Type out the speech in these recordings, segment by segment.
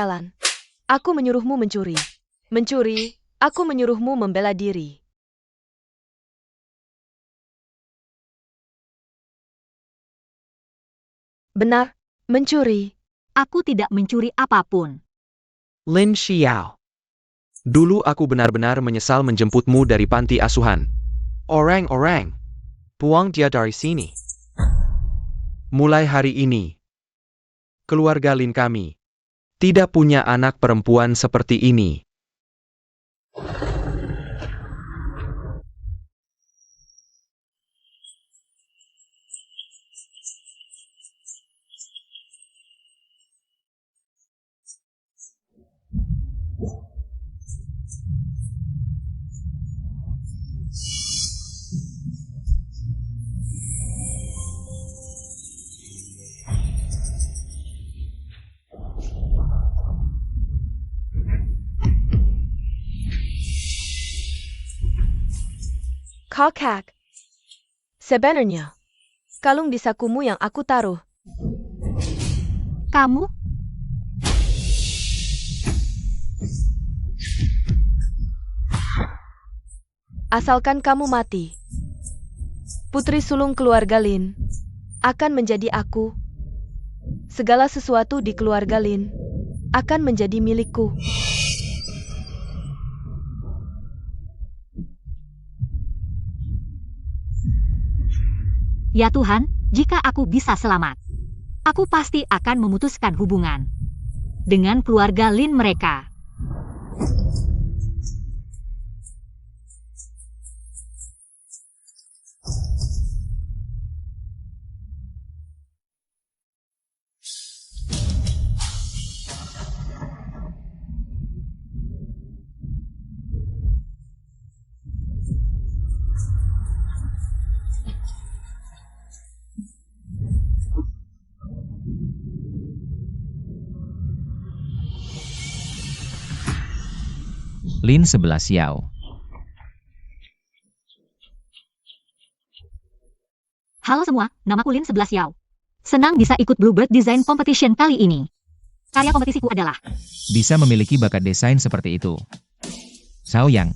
Jalan. Aku menyuruhmu mencuri. Mencuri, aku menyuruhmu membela diri. Benar, mencuri. Aku tidak mencuri apapun. Lin Xiao. Dulu aku benar-benar menyesal menjemputmu dari panti asuhan. Orang-orang, buang dia dari sini. Mulai hari ini, keluarga Lin kami tidak punya anak perempuan seperti ini. Kakak. Sebenarnya, kalung di sakumu yang aku taruh. Kamu? Asalkan kamu mati, putri sulung keluarga Lin akan menjadi aku. Segala sesuatu di keluarga Lin akan menjadi milikku. Ya Tuhan, jika aku bisa selamat, aku pasti akan memutuskan hubungan dengan keluarga Lin mereka. Lin 11 Xiao. Halo semua, namaku Lin 11 Xiao. Senang bisa ikut Bluebird Design Competition kali ini. Karya kompetisiku adalah Bisa memiliki bakat desain seperti itu. Xiao Yang,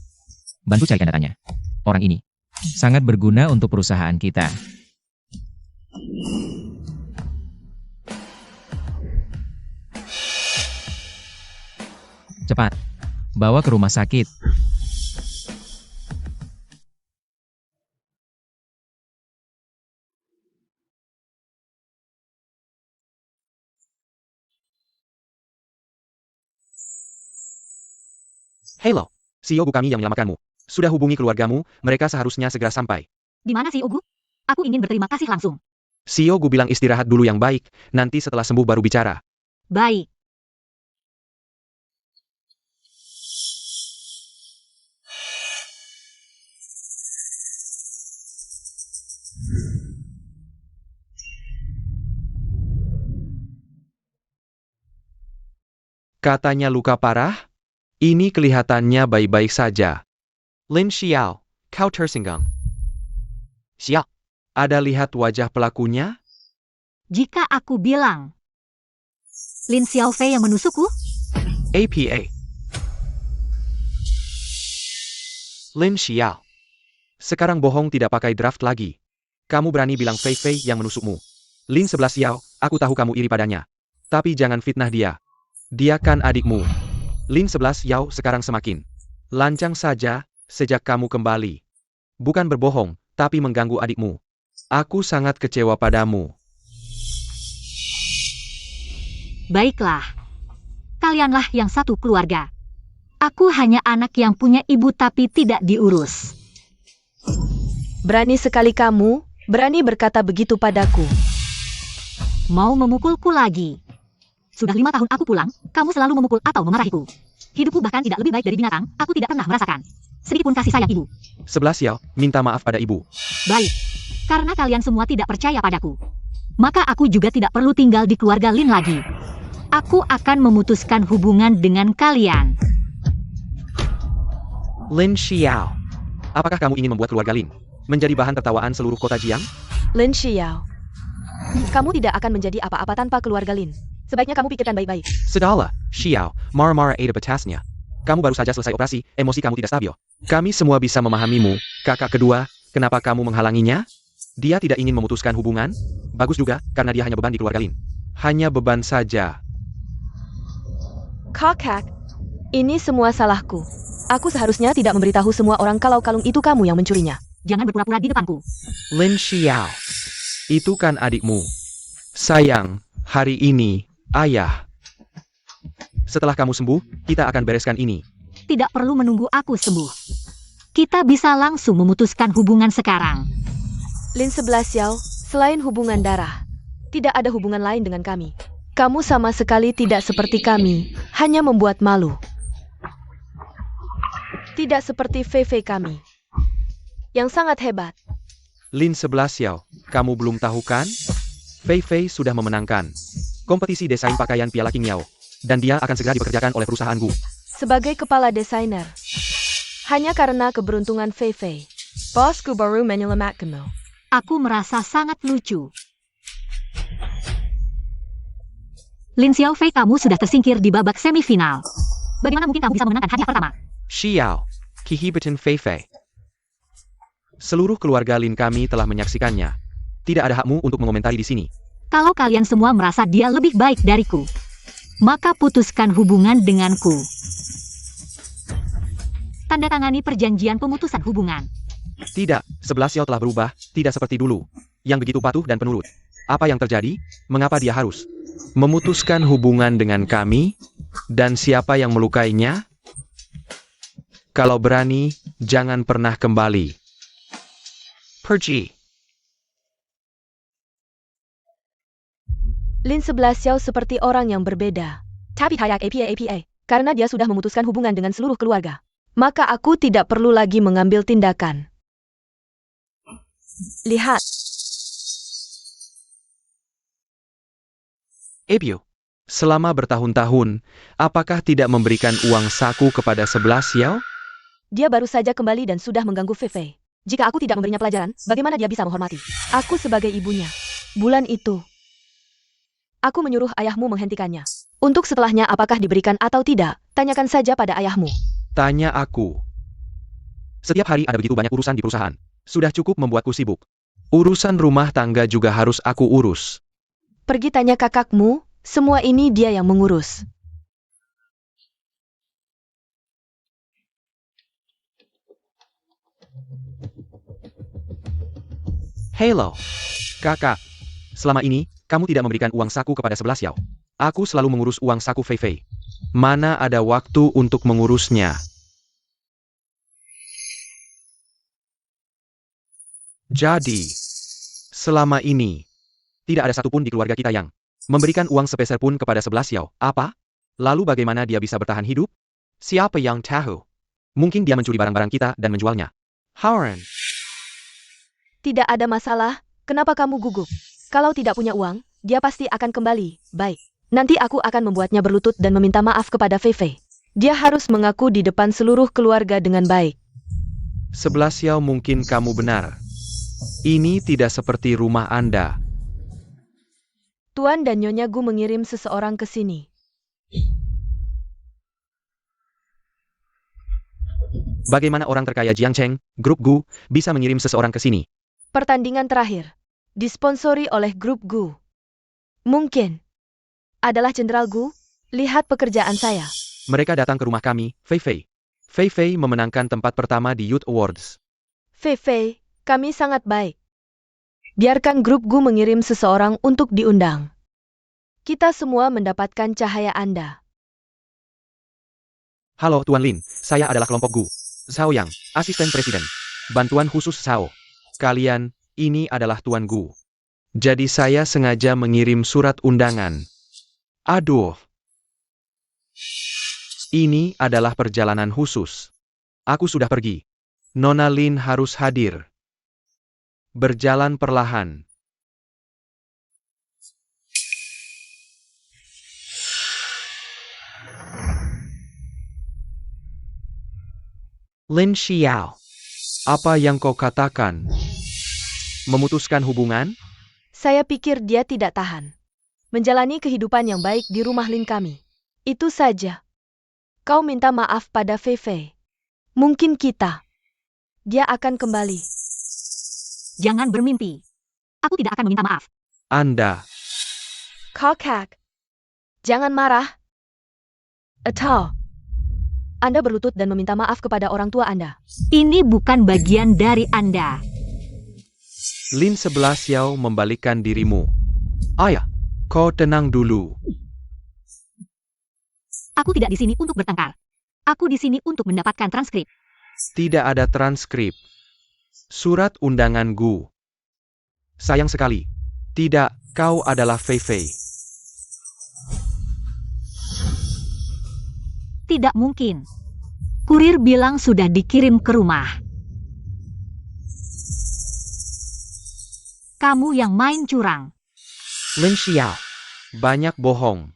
bantu carikan datanya. Orang ini sangat berguna untuk perusahaan kita. Cepat, bawa ke rumah sakit. Hello, CEO kami yang menyelamatkanmu. Sudah hubungi keluargamu, mereka seharusnya segera sampai. di mana sih Ugu? Aku ingin berterima kasih langsung. CEO Gu bilang istirahat dulu yang baik, nanti setelah sembuh baru bicara. Baik. Katanya luka parah? Ini kelihatannya baik-baik saja. Lin Xiao, kau tersinggung. Xiao, ada lihat wajah pelakunya? Jika aku bilang Lin Xiaofei yang menusukku, APA. Lin Xiao. Sekarang bohong tidak pakai draft lagi. Kamu berani bilang Fei Fei yang menusukmu. Lin 11 Xiao, aku tahu kamu iri padanya. Tapi jangan fitnah dia. Dia kan adikmu. Lin 11 Xiao sekarang semakin lancang saja sejak kamu kembali. Bukan berbohong, tapi mengganggu adikmu. Aku sangat kecewa padamu. baiklah. Kalianlah yang satu keluarga. Aku hanya anak yang punya ibu tapi tidak diurus. Berani sekali kamu, berani berkata begitu padaku. Mau memukulku lagi. Sudah 5 tahun aku pulang, kamu selalu memukul atau memarahiku. Hidupku bahkan tidak lebih baik dari binatang, aku tidak pernah merasakan sedikitpun kasih sayang ibu. 11 Xiao, minta maaf pada ibu. Baik, karena kalian semua tidak percaya padaku, maka aku juga tidak perlu tinggal di keluarga Lin lagi. Aku akan memutuskan hubungan dengan kalian. Lin Xiao. Apakah kamu ingin membuat keluarga Lin menjadi bahan tertawaan seluruh kota Jiang? Lin Xiao. Kamu tidak akan menjadi apa-apa tanpa keluarga Lin. Sebaiknya kamu pikirkan baik-baik. Sudahlah, Xiao, marah-marah ada batasnya. Kamu baru saja selesai operasi, emosi kamu tidak stabil. Kami semua bisa memahamimu. Kakak kedua, kenapa kamu menghalanginya? Dia tidak ingin memutuskan hubungan? Bagus juga, karena dia hanya beban di keluarga Lin. Hanya beban saja. Kakak, ini semua salahku. Aku seharusnya tidak memberitahu semua orang kalau kalung itu kamu yang mencurinya. Jangan berpura-pura di depanku. Lin Xiao. Itu kan adikmu. Sayang, hari ini, ayah. Setelah kamu sembuh, kita akan bereskan ini. Tidak perlu menunggu aku sembuh. Kita bisa langsung memutuskan hubungan sekarang. Lin 11 Xiao, selain hubungan darah, tidak ada hubungan lain dengan kami. Kamu sama sekali tidak seperti kami, hanya membuat malu. Tidak seperti Fei Fei kami, yang sangat hebat. Lin 11 Xiao, kamu belum tahu kan? Fei Fei sudah memenangkan kompetisi desain pakaian Piala King Yao, dan dia akan segera dipekerjakan oleh perusahaan Gu. Sebagai kepala desainer, hanya karena keberuntungan Fei Fei, bosku baru menyelamatkanmu. Aku merasa sangat lucu. Lin Xiaofei, kamu sudah tersingkir di babak semifinal. Bagaimana mungkin kamu bisa memenangkan hadiah pertama? Xiao, Kihibetin Fei Fei. Seluruh keluarga Lin kami telah menyaksikannya. Tidak ada hakmu untuk mengomentari di sini. Kalau kalian semua merasa dia lebih baik dariku, maka putuskan hubungan denganku. Tanda tangani perjanjian pemutusan hubungan. Tidak, 11 Xiao telah berubah, tidak seperti dulu. Yang begitu patuh dan penurut. Apa yang terjadi? Mengapa dia harus memutuskan hubungan dengan kami? Dan siapa yang melukainya? Kalau berani, jangan pernah kembali. Pergi. Lin 11 Xiao seperti orang yang berbeda. Tapi kayak APA, karena dia sudah memutuskan hubungan dengan seluruh keluarga. Maka aku tidak perlu lagi mengambil tindakan. Lihat. Ebio, selama bertahun-tahun, apakah tidak memberikan uang saku kepada 11 Xiao? Dia baru saja kembali dan sudah mengganggu Fei Fei. Jika aku tidak memberinya pelajaran, bagaimana dia bisa menghormati? Aku sebagai ibunya. Bulan itu, aku menyuruh ayahmu menghentikannya. Untuk setelahnya apakah diberikan atau tidak, tanyakan saja pada ayahmu. Tanya aku. Setiap hari ada begitu banyak urusan di perusahaan. Sudah cukup membuatku sibuk. Urusan rumah tangga juga harus aku urus. Pergi tanya kakakmu, semua ini dia yang mengurus. Hello, kakak. Selama ini, kamu tidak memberikan uang saku kepada 11 Xiao. Aku selalu mengurus uang saku Fei Fei. Mana ada waktu untuk mengurusnya? Jadi, selama ini, tidak ada satupun di keluarga kita yang memberikan uang sepeser pun kepada 11 Xiao. Apa? Lalu bagaimana dia bisa bertahan hidup? Siapa yang tahu? Mungkin dia mencuri barang-barang kita dan menjualnya. Howren. Tidak ada masalah, kenapa kamu gugup? Kalau tidak punya uang, dia pasti akan kembali. Baik. Nanti aku akan membuatnya berlutut dan meminta maaf kepada Fei Fei. Dia harus mengaku di depan seluruh keluarga dengan baik. 11 Xiao, mungkin kamu benar. Ini tidak seperti rumah Anda. Tuan dan Nyonya Gu mengirim seseorang ke sini. Bagaimana orang terkaya Jiang Cheng, grup Gu, bisa mengirim seseorang ke sini? Pertandingan terakhir, disponsori oleh grup Gu. Mungkin adalah Jenderal Gu. Lihat pekerjaan saya. Mereka datang ke rumah kami, Fei Fei. Fei Fei memenangkan tempat pertama di Youth Awards. Fei Fei, kami sangat baik. Biarkan grup Gu mengirim seseorang untuk diundang. Kita semua mendapatkan cahaya Anda. Halo Tuan Lin, saya adalah kelompok Gu. Zhao Yang, asisten presiden. Bantuan khusus Zhao. Kalian, ini adalah Tuan Gu. Jadi saya sengaja mengirim surat undangan. Aduh. Ini adalah perjalanan khusus. Aku sudah pergi. Nona Lin harus hadir. Berjalan perlahan. Lin Xiao, apa yang kau katakan? Memutuskan hubungan? Saya pikir dia tidak tahan. menjalani kehidupan yang baik di rumah Lin kami. Itu saja. Kau minta maaf pada Fei Fei. Mungkin dia akan kembali. Jangan bermimpi. Aku tidak akan meminta maaf. Anda, Kakak, jangan marah. Atau Anda berlutut dan meminta maaf kepada orang tua Anda. Ini bukan bagian dari Anda. Lin 11 Xiao membalikkan dirimu. Ayah, kau tenang dulu. Aku tidak di sini untuk bertengkar. Aku di sini untuk mendapatkan transkrip. Tidak ada transkrip. Surat undangan Gu. Sayang sekali. Tidak, kau adalah Fei Fei. Tidak mungkin. Kurir bilang sudah dikirim ke rumah. Kamu yang main curang. Lin Xiao, banyak bohong.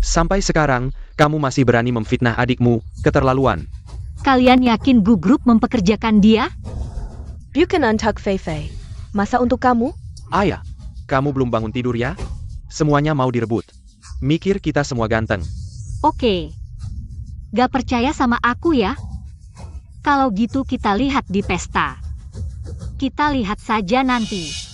Sampai sekarang, kamu masih berani memfitnah adikmu, keterlaluan. Kalian yakin Gu Group mempekerjakan dia? Bukan untuk Fei Fei. Masa untuk kamu? Ayah, kamu belum bangun tidur ya? Semuanya mau direbut. Mikir kita semua ganteng. Oke. Gak percaya sama aku ya? Kalau gitu kita lihat di pesta. Kita lihat saja nanti.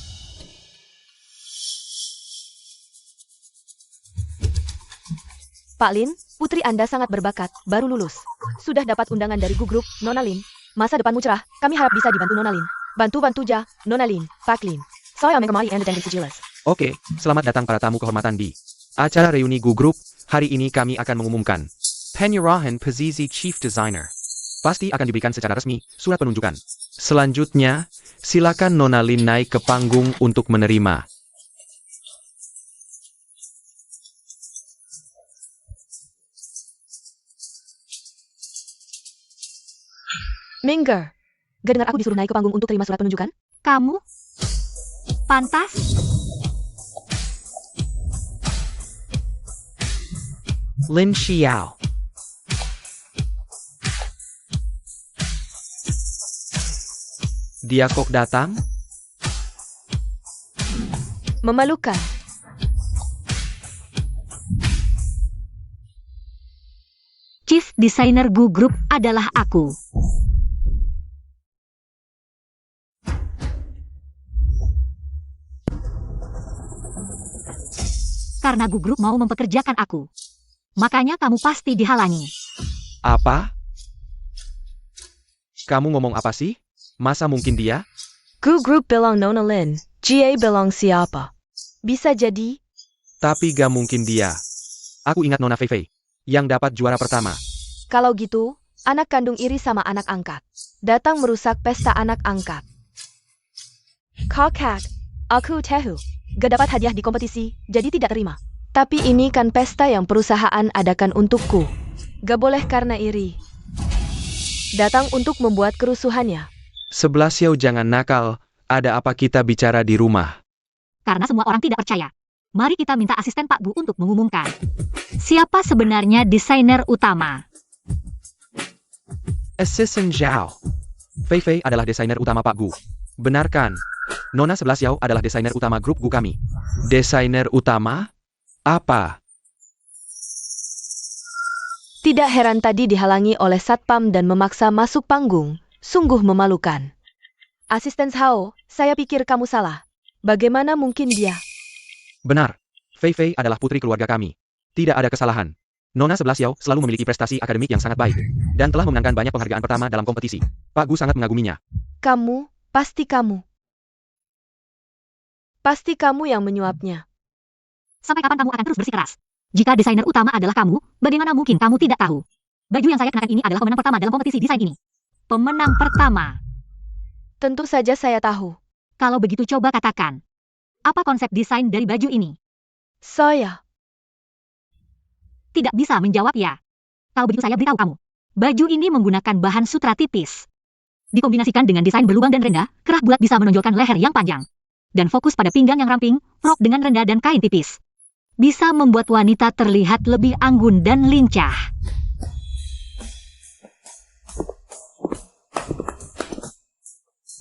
Pak Lin, putri Anda sangat berbakat, baru lulus. Sudah dapat undangan dari Gu Group, Nona Lin. Masa depanmu cerah, kami harap bisa dibantu Nona Lin. Bantu-bantu ja, Nona Lin, Pak Lin. Saya mengemari Anda dan jelas. Oke, selamat datang para tamu kehormatan di acara reuni Gu Group. Hari ini kami akan mengumumkan penyerahan posisi Chief Designer. Pasti akan diberikan secara resmi surat penunjukan. Selanjutnya, silakan Nona Lin naik ke panggung untuk menerima. Mingger, gak dengar aku disuruh naik ke panggung untuk terima surat penunjukan? Kamu? Pantas? Lin Xiao. Dia kok datang? Memalukan. Chief Designer Gu Group adalah aku. Karena Gu Group mau mempekerjakan aku. Makanya kamu pasti dihalangi. Apa? Kamu ngomong apa sih? Masa mungkin dia? Gu Group bilang Nona Lin, GA bilang siapa? Bisa jadi. Tapi gak mungkin dia. Aku ingat Nona Fei Fei, yang dapat juara pertama. Kalau gitu, anak kandung iri sama anak angkat. Datang merusak pesta anak angkat. Kakak, aku tahu. Gak dapat hadiah di kompetisi, jadi tidak terima. Tapi ini kan pesta yang perusahaan adakan untukku. Gak boleh karena iri. Datang untuk membuat kerusuhannya. 11 Xiao jangan nakal, ada apa kita bicara di rumah? Karena semua orang tidak percaya. Mari kita minta asisten Pak Bu untuk mengumumkan. Siapa sebenarnya desainer utama? Assistant Zhao. Fei Fei adalah desainer utama Pak Gu. Benarkan. Nona 11 Xiao adalah desainer utama grup Gu kami. Desainer utama? Apa? Tidak heran tadi dihalangi oleh satpam dan memaksa masuk panggung. Sungguh memalukan. Asisten Zhao, saya pikir kamu salah. Bagaimana mungkin dia? Benar. Fei Fei adalah putri keluarga kami. Tidak ada kesalahan. Nona 11 Xiao selalu memiliki prestasi akademik yang sangat baik. Dan telah memenangkan banyak penghargaan pertama dalam kompetisi. Pak Gu sangat mengaguminya. Kamu, pasti kamu. Pasti kamu yang menyuapnya. Sampai kapan kamu akan terus bersikeras? Jika desainer utama adalah kamu, bagaimana mungkin kamu tidak tahu? Baju yang saya kenakan ini adalah pemenang pertama dalam kompetisi desain ini. Pemenang pertama. Tentu saja saya tahu. Kalau begitu coba katakan. Apa konsep desain dari baju ini? Saya. Tidak bisa menjawab ya. Kalau begitu saya beritahu kamu. Baju ini menggunakan bahan sutra tipis. Dikombinasikan dengan desain berlubang dan rendah, kerah bulat bisa menonjolkan leher yang panjang. Dan fokus pada pinggang yang ramping, rok dengan rendah dan kain tipis. Bisa membuat wanita terlihat lebih anggun dan lincah.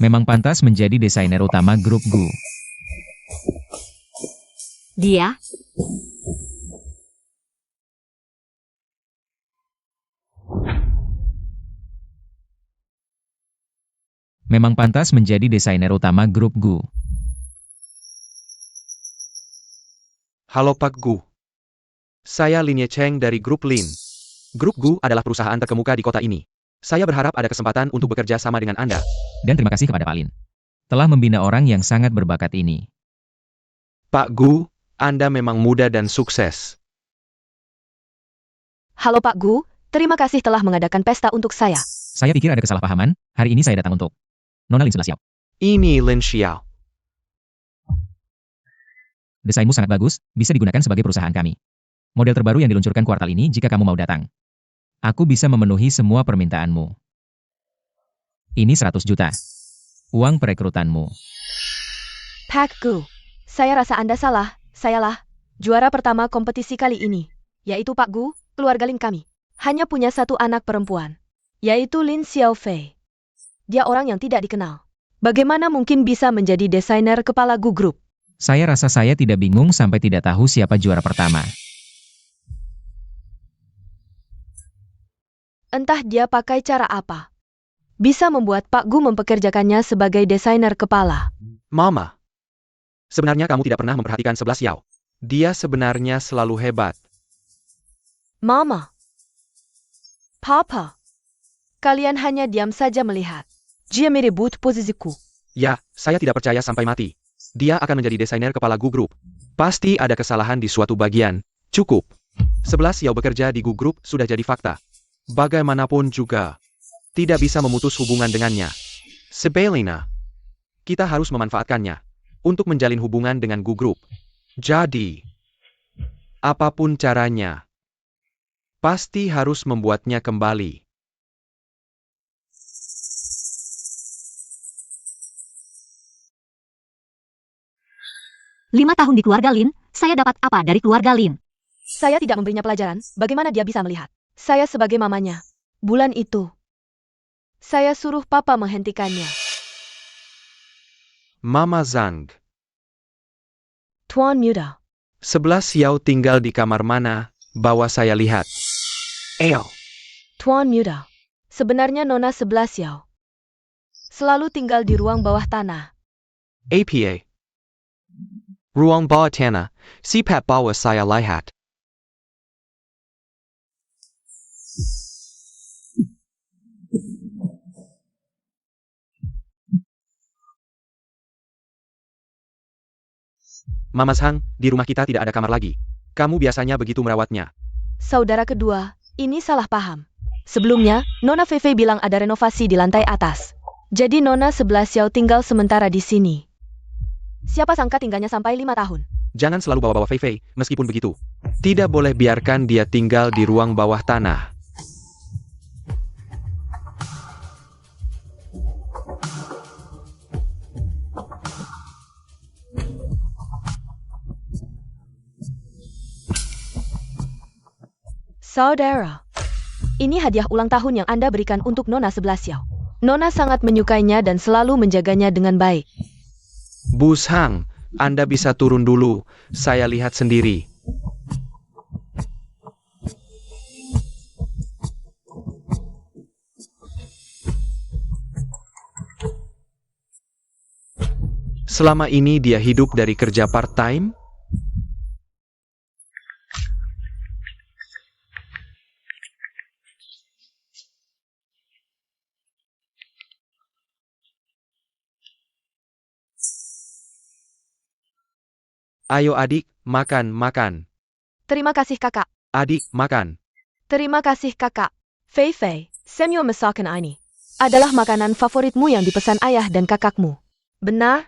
Memang pantas menjadi desainer utama grup Gu. Dia Memang pantas menjadi desainer utama grup Gu. Halo Pak Gu. Saya Lin Ye Cheng dari grup Lin. Grup Gu adalah perusahaan terkemuka di kota ini. Saya berharap ada kesempatan untuk bekerja sama dengan Anda. Dan terima kasih kepada Pak Lin. Telah membina orang yang sangat berbakat ini. Pak Gu, Anda memang muda dan sukses. Halo Pak Gu, terima kasih telah mengadakan pesta untuk saya. Saya pikir ada kesalahpahaman, hari ini saya datang untuk Nona Lin 11 Xiao. Ini Lin Xiao. Desainmu sangat bagus, bisa digunakan sebagai perusahaan kami. Model terbaru yang diluncurkan kuartal ini jika kamu mau datang. Aku bisa memenuhi semua permintaanmu. Ini 100 juta. Uang perekrutanmu. Pak Gu, saya rasa Anda salah, sayalah juara pertama kompetisi kali ini. Yaitu Pak Gu, keluarga Lin kami. Hanya punya satu anak perempuan. Yaitu Lin Xiaofei. Dia orang yang tidak dikenal. Bagaimana mungkin bisa menjadi desainer kepala Gu Group? Saya rasa saya tidak bingung sampai tidak tahu siapa juara pertama. Entah dia pakai cara apa. Bisa membuat Pak Gu mempekerjakannya sebagai desainer kepala. Mama. Sebenarnya kamu tidak pernah memperhatikan 11 Xiao. Dia sebenarnya selalu hebat. Mama. Papa. Kalian hanya diam saja melihat. Dia merebut posisiku. Ya, saya tidak percaya sampai mati. Dia akan menjadi desainer kepala Gu Group. Pasti ada kesalahan di suatu bagian. Cukup. 11 Xiao bekerja di Gu Group sudah jadi fakta. Bagaimanapun juga, tidak bisa memutus hubungan dengannya. Sebaliknya, kita harus memanfaatkannya untuk menjalin hubungan dengan Gu Group. Jadi, apapun caranya, pasti harus membuatnya kembali. 5 tahun di keluarga Lin, saya dapat apa dari keluarga Lin? Saya tidak memberinya pelajaran, bagaimana dia bisa melihat. Saya sebagai mamanya. Bulan itu, saya suruh papa menghentikannya. Mama Zhang. Tuan muda. 11 Xiao tinggal di kamar mana? Bawa saya lihat. Tuan muda. Sebenarnya Nona 11 Xiao selalu tinggal di ruang bawah tanah. APA. Ruang bawah tanah, sipat bawah saya lihat. Mama Zhang, di rumah kita tidak ada kamar lagi. Kamu biasanya begitu merawatnya. Saudara kedua, ini salah paham. Sebelumnya, Nona Fei bilang ada renovasi di lantai atas. Jadi Nona 11 Xiao tinggal sementara di sini. Siapa sangka tinggalnya sampai 5 tahun. Jangan selalu bawa-bawa Fei, meskipun begitu. Tidak boleh biarkan dia tinggal di ruang bawah tanah. Saudara, ini hadiah ulang tahun yang Anda berikan untuk Nona 11 Xiao. Nona sangat menyukainya dan selalu menjaganya dengan baik. Bu Zhang, Anda bisa turun dulu. Saya lihat sendiri. Selama ini dia hidup dari kerja part-time? Ayo adik, makan. Terima kasih kakak. Adik, makan. Terima kasih kakak. Fei, semua masakan ini adalah makanan favoritmu yang dipesan ayah dan kakakmu. Benar?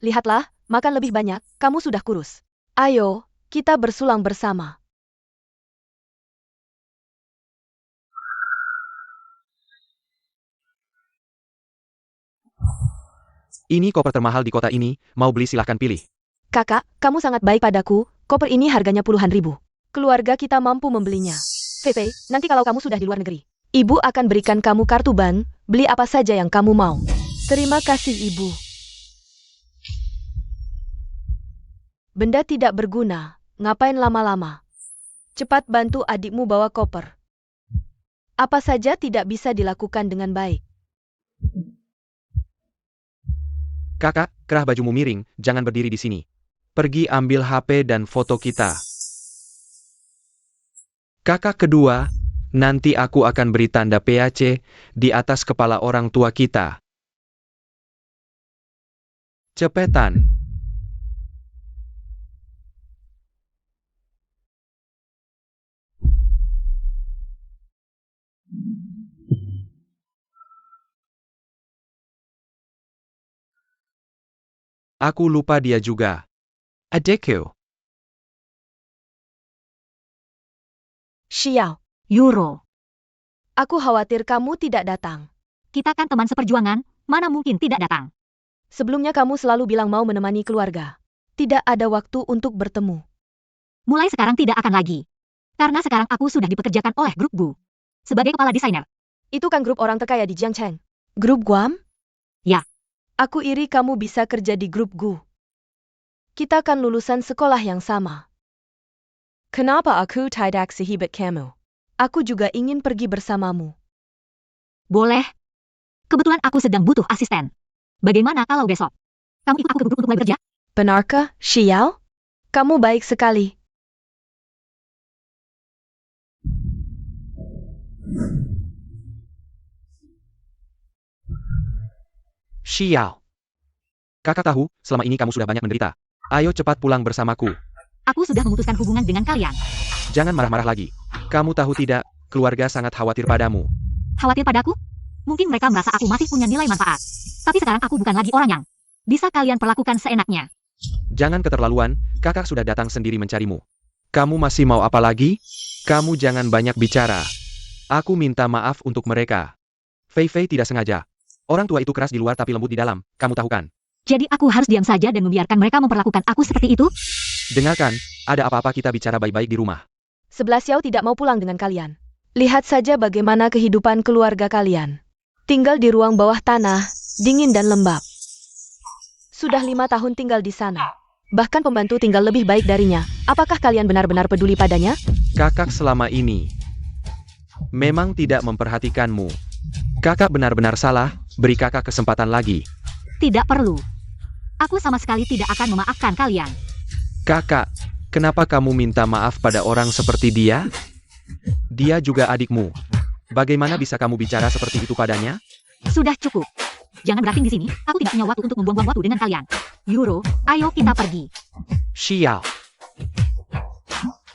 Lihatlah, makan lebih banyak, kamu sudah kurus. Ayo, kita bersulang bersama. Ini koper termahal di kota ini, mau beli silahkan pilih. Kakak, kamu sangat baik padaku, koper ini harganya puluhan ribu. Keluarga kita mampu membelinya. Fei, nanti kalau kamu sudah di luar negeri, ibu akan berikan kamu kartu bank, beli apa saja yang kamu mau. Terima kasih ibu. Benda tidak berguna, ngapain lama-lama? Cepat bantu adikmu bawa koper. Apa saja tidak bisa dilakukan dengan baik. Kakak, kerah bajumu miring, jangan berdiri di sini. Pergi ambil HP dan foto kita. Kakak kedua, nanti aku akan beri tanda PAC di atas kepala orang tua kita. Cepetan. Aku lupa dia juga. Adekku. Xiao, Euro, aku khawatir kamu tidak datang. kita kan teman seperjuangan, mana mungkin tidak datang. Sebelumnya kamu selalu bilang mau menemani keluarga. Tidak ada waktu untuk bertemu. Mulai sekarang tidak akan lagi. Karena sekarang aku sudah dipekerjakan oleh grup Gu. Sebagai kepala desainer. Itu kan grup orang terkaya di Jiangcheng. Grup Guam? Ya. Aku iri kamu bisa kerja di grup Gu. Kita kan lulusan sekolah yang sama. Kenapa aku tidak sehebat kamu? Aku juga ingin pergi bersamamu. Boleh. Kebetulan aku sedang butuh asisten. Bagaimana kalau besok? Kamu ikut aku ke grup untuk mulai bekerja? Benarkah, Xiao? Kamu baik sekali. Xiao. Kakak tahu, selama ini kamu sudah banyak menderita. Ayo cepat pulang bersamaku. Aku sudah memutuskan hubungan dengan kalian. Jangan marah-marah lagi. Kamu tahu tidak, keluarga sangat khawatir padamu. Khawatir padaku? Mungkin mereka merasa aku masih punya nilai manfaat. Tapi sekarang aku bukan lagi orang yang bisa kalian perlakukan seenaknya. Jangan keterlaluan, kakak sudah datang sendiri mencarimu. Kamu masih mau apa lagi? Kamu jangan banyak bicara. Aku minta maaf untuk mereka. Fei Fei tidak sengaja. Orang tua itu keras di luar tapi lembut di dalam, kamu tahu kan? Jadi aku harus diam saja dan membiarkan mereka memperlakukan aku seperti itu? Dengarkan, ada apa-apa kita bicara baik-baik di rumah. 11 Xiao tidak mau pulang dengan kalian. Lihat saja bagaimana kehidupan keluarga kalian. Tinggal di ruang bawah tanah, dingin dan lembab. Sudah 5 tahun tinggal di sana. Bahkan pembantu tinggal lebih baik darinya. Apakah kalian benar-benar peduli padanya? Kakak selama ini memang tidak memperhatikanmu. Kakak benar-benar salah, beri kakak kesempatan lagi. Tidak perlu. Aku sama sekali tidak akan memaafkan kalian. Kakak, kenapa kamu minta maaf pada orang seperti dia? Dia juga adikmu. Bagaimana bisa kamu bicara seperti itu padanya? Sudah cukup. Jangan berarti di sini. Aku tidak punya waktu untuk membuang-buang waktu dengan kalian. Euro, ayo kita pergi. Xiao.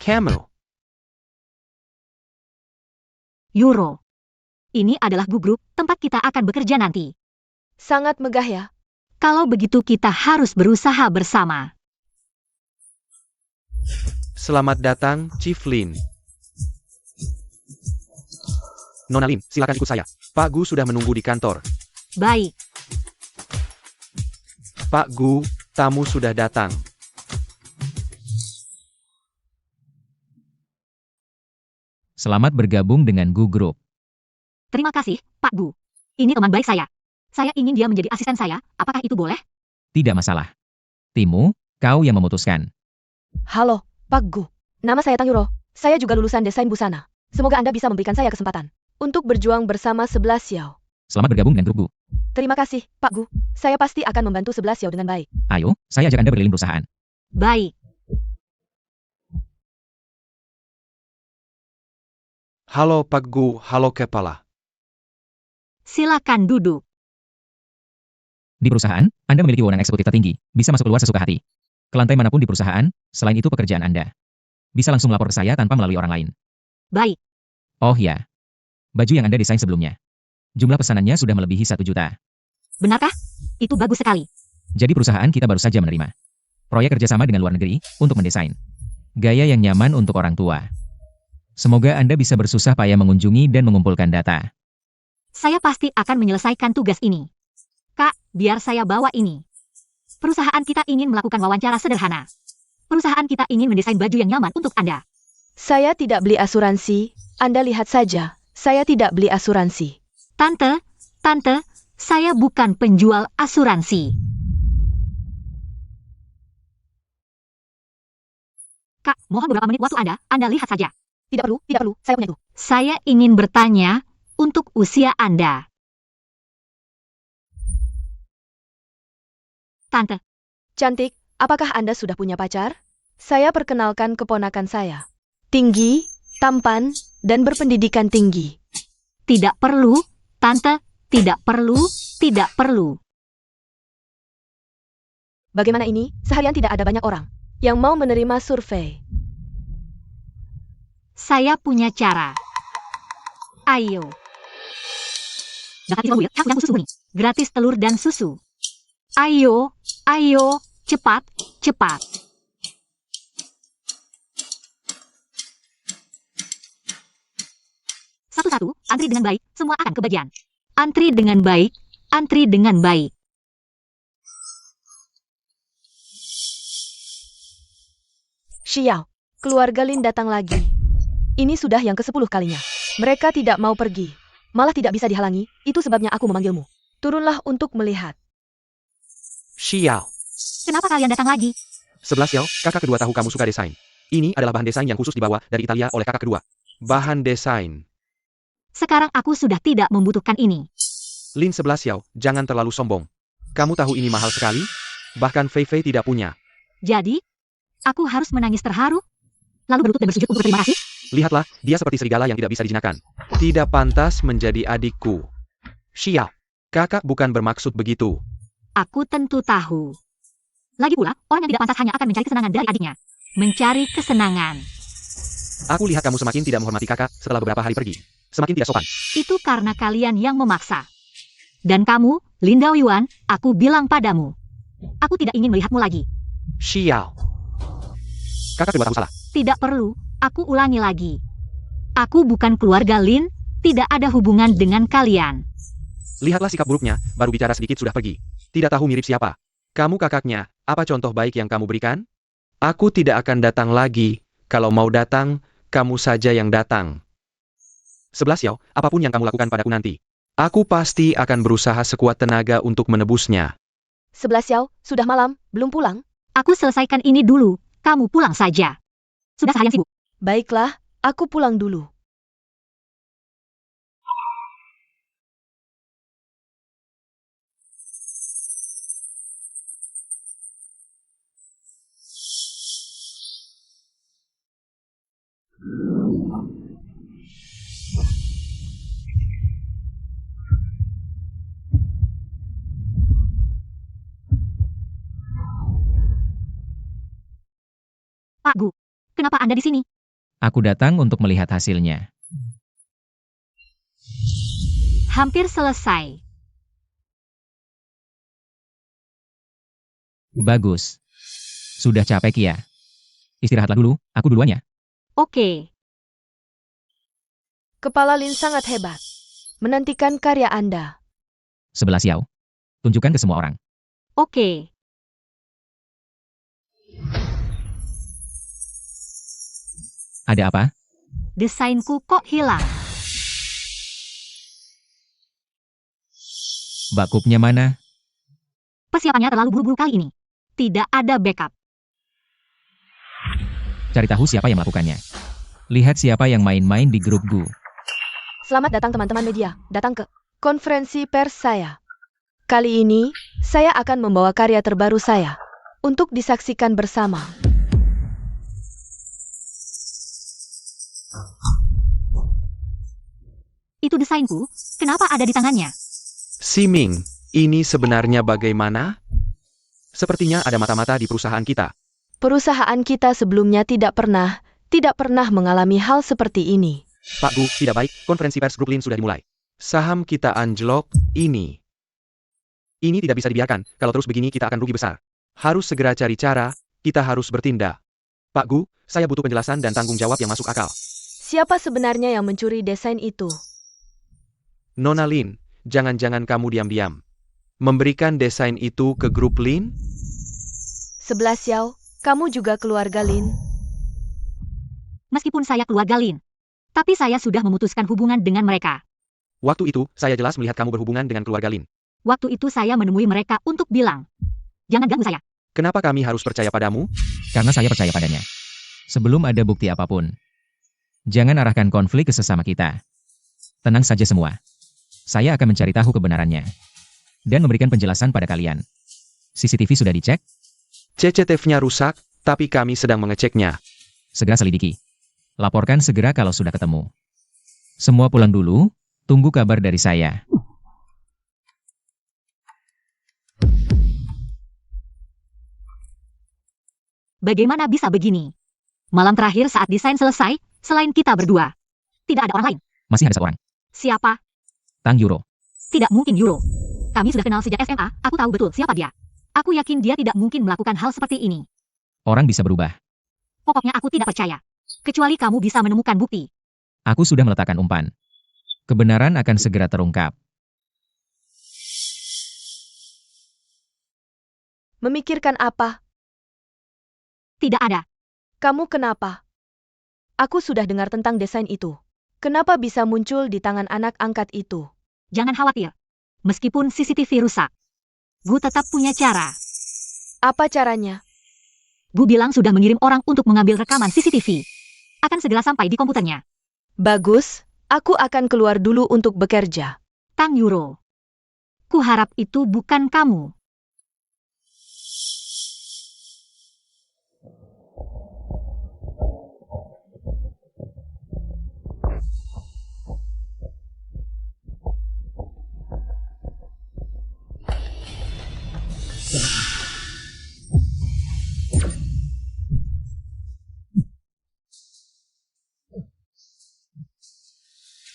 Kamu. Euro. Ini adalah grup tempat kita akan bekerja nanti. Sangat megah ya. Kalau begitu kita harus berusaha bersama. Selamat datang, Chief Lin. Nona Lin, silakan ikut saya. Pak Gu sudah menunggu di kantor. Baik. Pak Gu, tamu sudah datang. Selamat bergabung dengan Gu Group. Terima kasih, Pak Gu. Ini teman baik saya. Saya ingin dia menjadi asisten saya. Apakah itu boleh? Tidak masalah. Timu, kau yang memutuskan. Halo, Pak Gu. Nama saya Tang Yuro. Saya juga lulusan desain busana. Semoga Anda bisa memberikan saya kesempatan untuk berjuang bersama 11 Xiao. Selamat bergabung dengan grup Gu. Terima kasih, Pak Gu. Saya pasti akan membantu 11 Xiao dengan baik. Ayo, saya ajak Anda berkeliling perusahaan. Baik. Halo Pak Gu, halo kepala. Silakan duduk. Di perusahaan, Anda memiliki wewenang eksekutif tertinggi, bisa masuk keluar sesuka hati. Ke lantai manapun di perusahaan, selain itu pekerjaan Anda. Bisa langsung melapor ke saya tanpa melalui orang lain. Baik. Oh ya. Baju yang Anda desain sebelumnya. Jumlah pesanannya sudah melebihi 1 juta. Benarkah? Itu bagus sekali. Jadi perusahaan kita baru saja menerima proyek kerjasama dengan luar negeri untuk mendesain gaya yang nyaman untuk orang tua. Semoga Anda bisa bersusah payah mengunjungi dan mengumpulkan data. Saya pasti akan menyelesaikan tugas ini. Kak, biar saya bawa ini. Perusahaan kita ingin melakukan wawancara sederhana. Perusahaan kita ingin mendesain baju yang nyaman untuk Anda. Saya tidak beli asuransi. Anda lihat saja, saya tidak beli asuransi. Tante, saya bukan penjual asuransi. Kakak, mohon beberapa menit waktu Anda lihat saja. Tidak perlu, saya punya itu. Saya ingin bertanya untuk usia Anda. Tante, Cantik, apakah Anda sudah punya pacar? Saya perkenalkan keponakan saya. Tinggi, tampan, dan berpendidikan tinggi. tidak perlu. Tante, tidak perlu, tidak perlu. Bagaimana ini? Seharian tidak ada banyak orang yang mau menerima survei. Saya punya cara. Ayo. Gratis telur dan susu. Ayo, ayo, cepat, cepat. Satu-satu, antri dengan baik, semua akan kebagian. Antri dengan baik, antri dengan baik. Xiao, keluarga Lin datang lagi. Ini sudah yang ke-10 kalinya. Mereka tidak mau pergi. Malah tidak bisa dihalangi, itu sebabnya aku memanggilmu. Turunlah untuk melihat. Xiao. Kenapa kalian datang lagi? 11 Xiao, kakak kedua tahu kamu suka desain. Ini adalah bahan desain yang khusus dibawa dari Italia oleh kakak kedua. Bahan desain. Sekarang aku sudah tidak membutuhkan ini. Lin 11 Xiao, jangan terlalu sombong. Kamu tahu ini mahal sekali? Bahkan Fei Fei tidak punya. Jadi, aku harus menangis terharu? Lalu berlutut dan bersujud untuk berterima kasih? Lihatlah, dia seperti serigala yang tidak bisa dijinakkan. Tidak pantas menjadi adikku. Xiao, kakak bukan bermaksud begitu. Aku tentu tahu. Lagi pula, orang yang tidak pantas hanya akan mencari kesenangan dari adiknya. Mencari kesenangan. Aku lihat kamu semakin tidak menghormati kakak setelah beberapa hari pergi. Semakin tidak sopan. Itu karena kalian yang memaksa. Dan kamu, Lin Daoyuan, aku bilang padamu. Aku tidak ingin melihatmu lagi. Xiao. Kakak kedua tahu salah. Tidak perlu, aku ulangi lagi. Aku bukan keluarga Lin, tidak ada hubungan dengan kalian. Lihatlah sikap buruknya, baru bicara sedikit sudah pergi. Tidak tahu mirip siapa. Kamu kakaknya, apa contoh baik yang kamu berikan? Aku tidak akan datang lagi. Kalau mau datang, kamu saja yang datang. 11 Xiao, apapun yang kamu lakukan padaku nanti. Aku pasti akan berusaha sekuat tenaga untuk menebusnya. 11 Xiao, sudah malam, belum pulang? Aku selesaikan ini dulu, kamu pulang saja. Sudah seharian sibuk. Baiklah, aku pulang dulu. Pak Gu, kenapa Anda di sini? Aku datang untuk melihat hasilnya. Hampir selesai. Bagus. Sudah capek ya? Istirahatlah dulu, aku duluan ya. Oke. Kepala Lin sangat hebat. Menantikan karya Anda. 11 Xiao. Tunjukkan ke semua orang. Oke. Ada apa? Desainku kok hilang? Bakupnya mana? Persiapannya terlalu buru-buru kali ini. Tidak ada backup. Cari tahu siapa yang melakukannya. Lihat siapa yang main-main di grup Gu. Selamat datang teman-teman media, datang ke konferensi pers saya. Kali ini, saya akan membawa karya terbaru saya untuk disaksikan bersama. Itu desainku, kenapa ada di tangannya? Siming, ini sebenarnya bagaimana? Sepertinya ada mata-mata di perusahaan kita. Perusahaan kita sebelumnya tidak pernah mengalami hal seperti ini. Pak Gu, tidak baik, konferensi pers Brooklyn sudah dimulai. Saham kita anjlok, ini. Ini tidak bisa dibiarkan, kalau terus begini kita akan rugi besar. Harus segera cari cara, kita harus bertindak. Pak Gu, saya butuh penjelasan dan tanggung jawab yang masuk akal. Siapa sebenarnya yang mencuri desain itu? Nona Lin, jangan-jangan kamu diam-diam. Memberikan desain itu ke grup Lin? 11 Xiao, kamu juga keluarga Lin? Meskipun saya keluarga Lin. Tapi saya sudah memutuskan hubungan dengan mereka. Waktu itu, saya jelas melihat kamu berhubungan dengan keluarga Lin. Waktu itu saya menemui mereka untuk bilang, jangan ganggu saya. Kenapa kami harus percaya padamu? Karena saya percaya padanya. Sebelum ada bukti apapun. Jangan arahkan konflik ke sesama kita. Tenang saja semua. Saya akan mencari tahu kebenarannya. Dan memberikan penjelasan pada kalian. CCTV sudah dicek? CCTV-nya rusak, tapi kami sedang mengeceknya. Segera selidiki. Laporkan segera kalau sudah ketemu. Semua pulang dulu, tunggu kabar dari saya. Bagaimana bisa begini? Malam terakhir saat desain selesai, selain kita berdua. Tidak ada orang lain. Masih ada seorang. Siapa? Tang Yuro. Tidak mungkin Yuro. Kami sudah kenal sejak SMA, aku tahu betul siapa dia. Aku yakin dia tidak mungkin melakukan hal seperti ini. Orang bisa berubah. Pokoknya aku tidak percaya. Kecuali kamu bisa menemukan bukti. Aku sudah meletakkan umpan. Kebenaran akan segera terungkap. Memikirkan apa? Tidak ada. Kamu kenapa? Aku sudah dengar tentang desain itu. Kenapa bisa muncul di tangan anak angkat itu? Jangan khawatir. Meskipun CCTV rusak, Gu tetap punya cara. Apa caranya? Gu bilang sudah mengirim orang untuk mengambil rekaman CCTV. Akan segera sampai di komputernya. Bagus, aku akan keluar dulu untuk bekerja. Tang Yuro. Kuharap itu bukan kamu.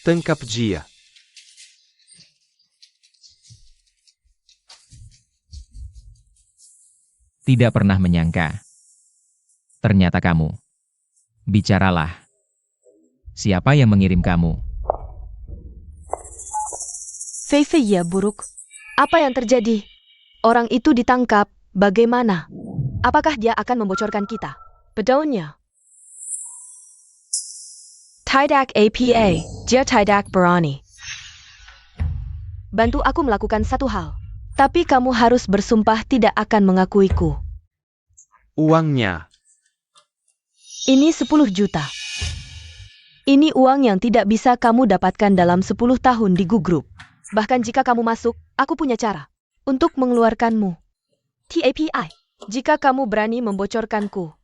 Tangkap dia. Tidak pernah menyangka. Ternyata kamu. Bicaralah. Siapa yang mengirim kamu? Fei Fei ya buruk. Apa yang terjadi? Orang itu ditangkap, bagaimana? Apakah dia akan membocorkan kita? Bedaunya. Tidak apa, dia tidak berani. Bantu aku melakukan satu hal. Tapi kamu harus bersumpah tidak akan mengakuiku. Uangnya. Ini 10 juta. Ini uang yang tidak bisa kamu dapatkan dalam 10 tahun di Gu Group. Bahkan jika kamu masuk, aku punya cara untuk mengeluarkanmu. TAPI, jika kamu berani membocorkanku,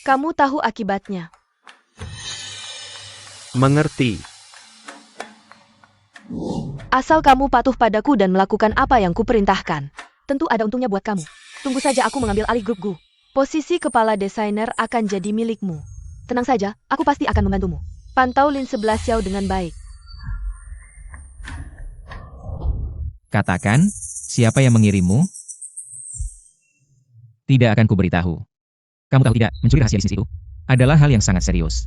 kamu tahu akibatnya. Mengerti. Asal kamu patuh padaku dan melakukan apa yang kuperintahkan, tentu ada untungnya buat kamu. Tunggu saja aku mengambil alih grup Gu. Posisi kepala desainer akan jadi milikmu. Tenang saja, aku pasti akan membantumu. Pantau Lin 11 Xiao dengan baik. Katakan, siapa yang mengirimmu? Tidak akan kuberitahu. Kamu tahu tidak, mencuri rahasia bisnis itu adalah hal yang sangat serius.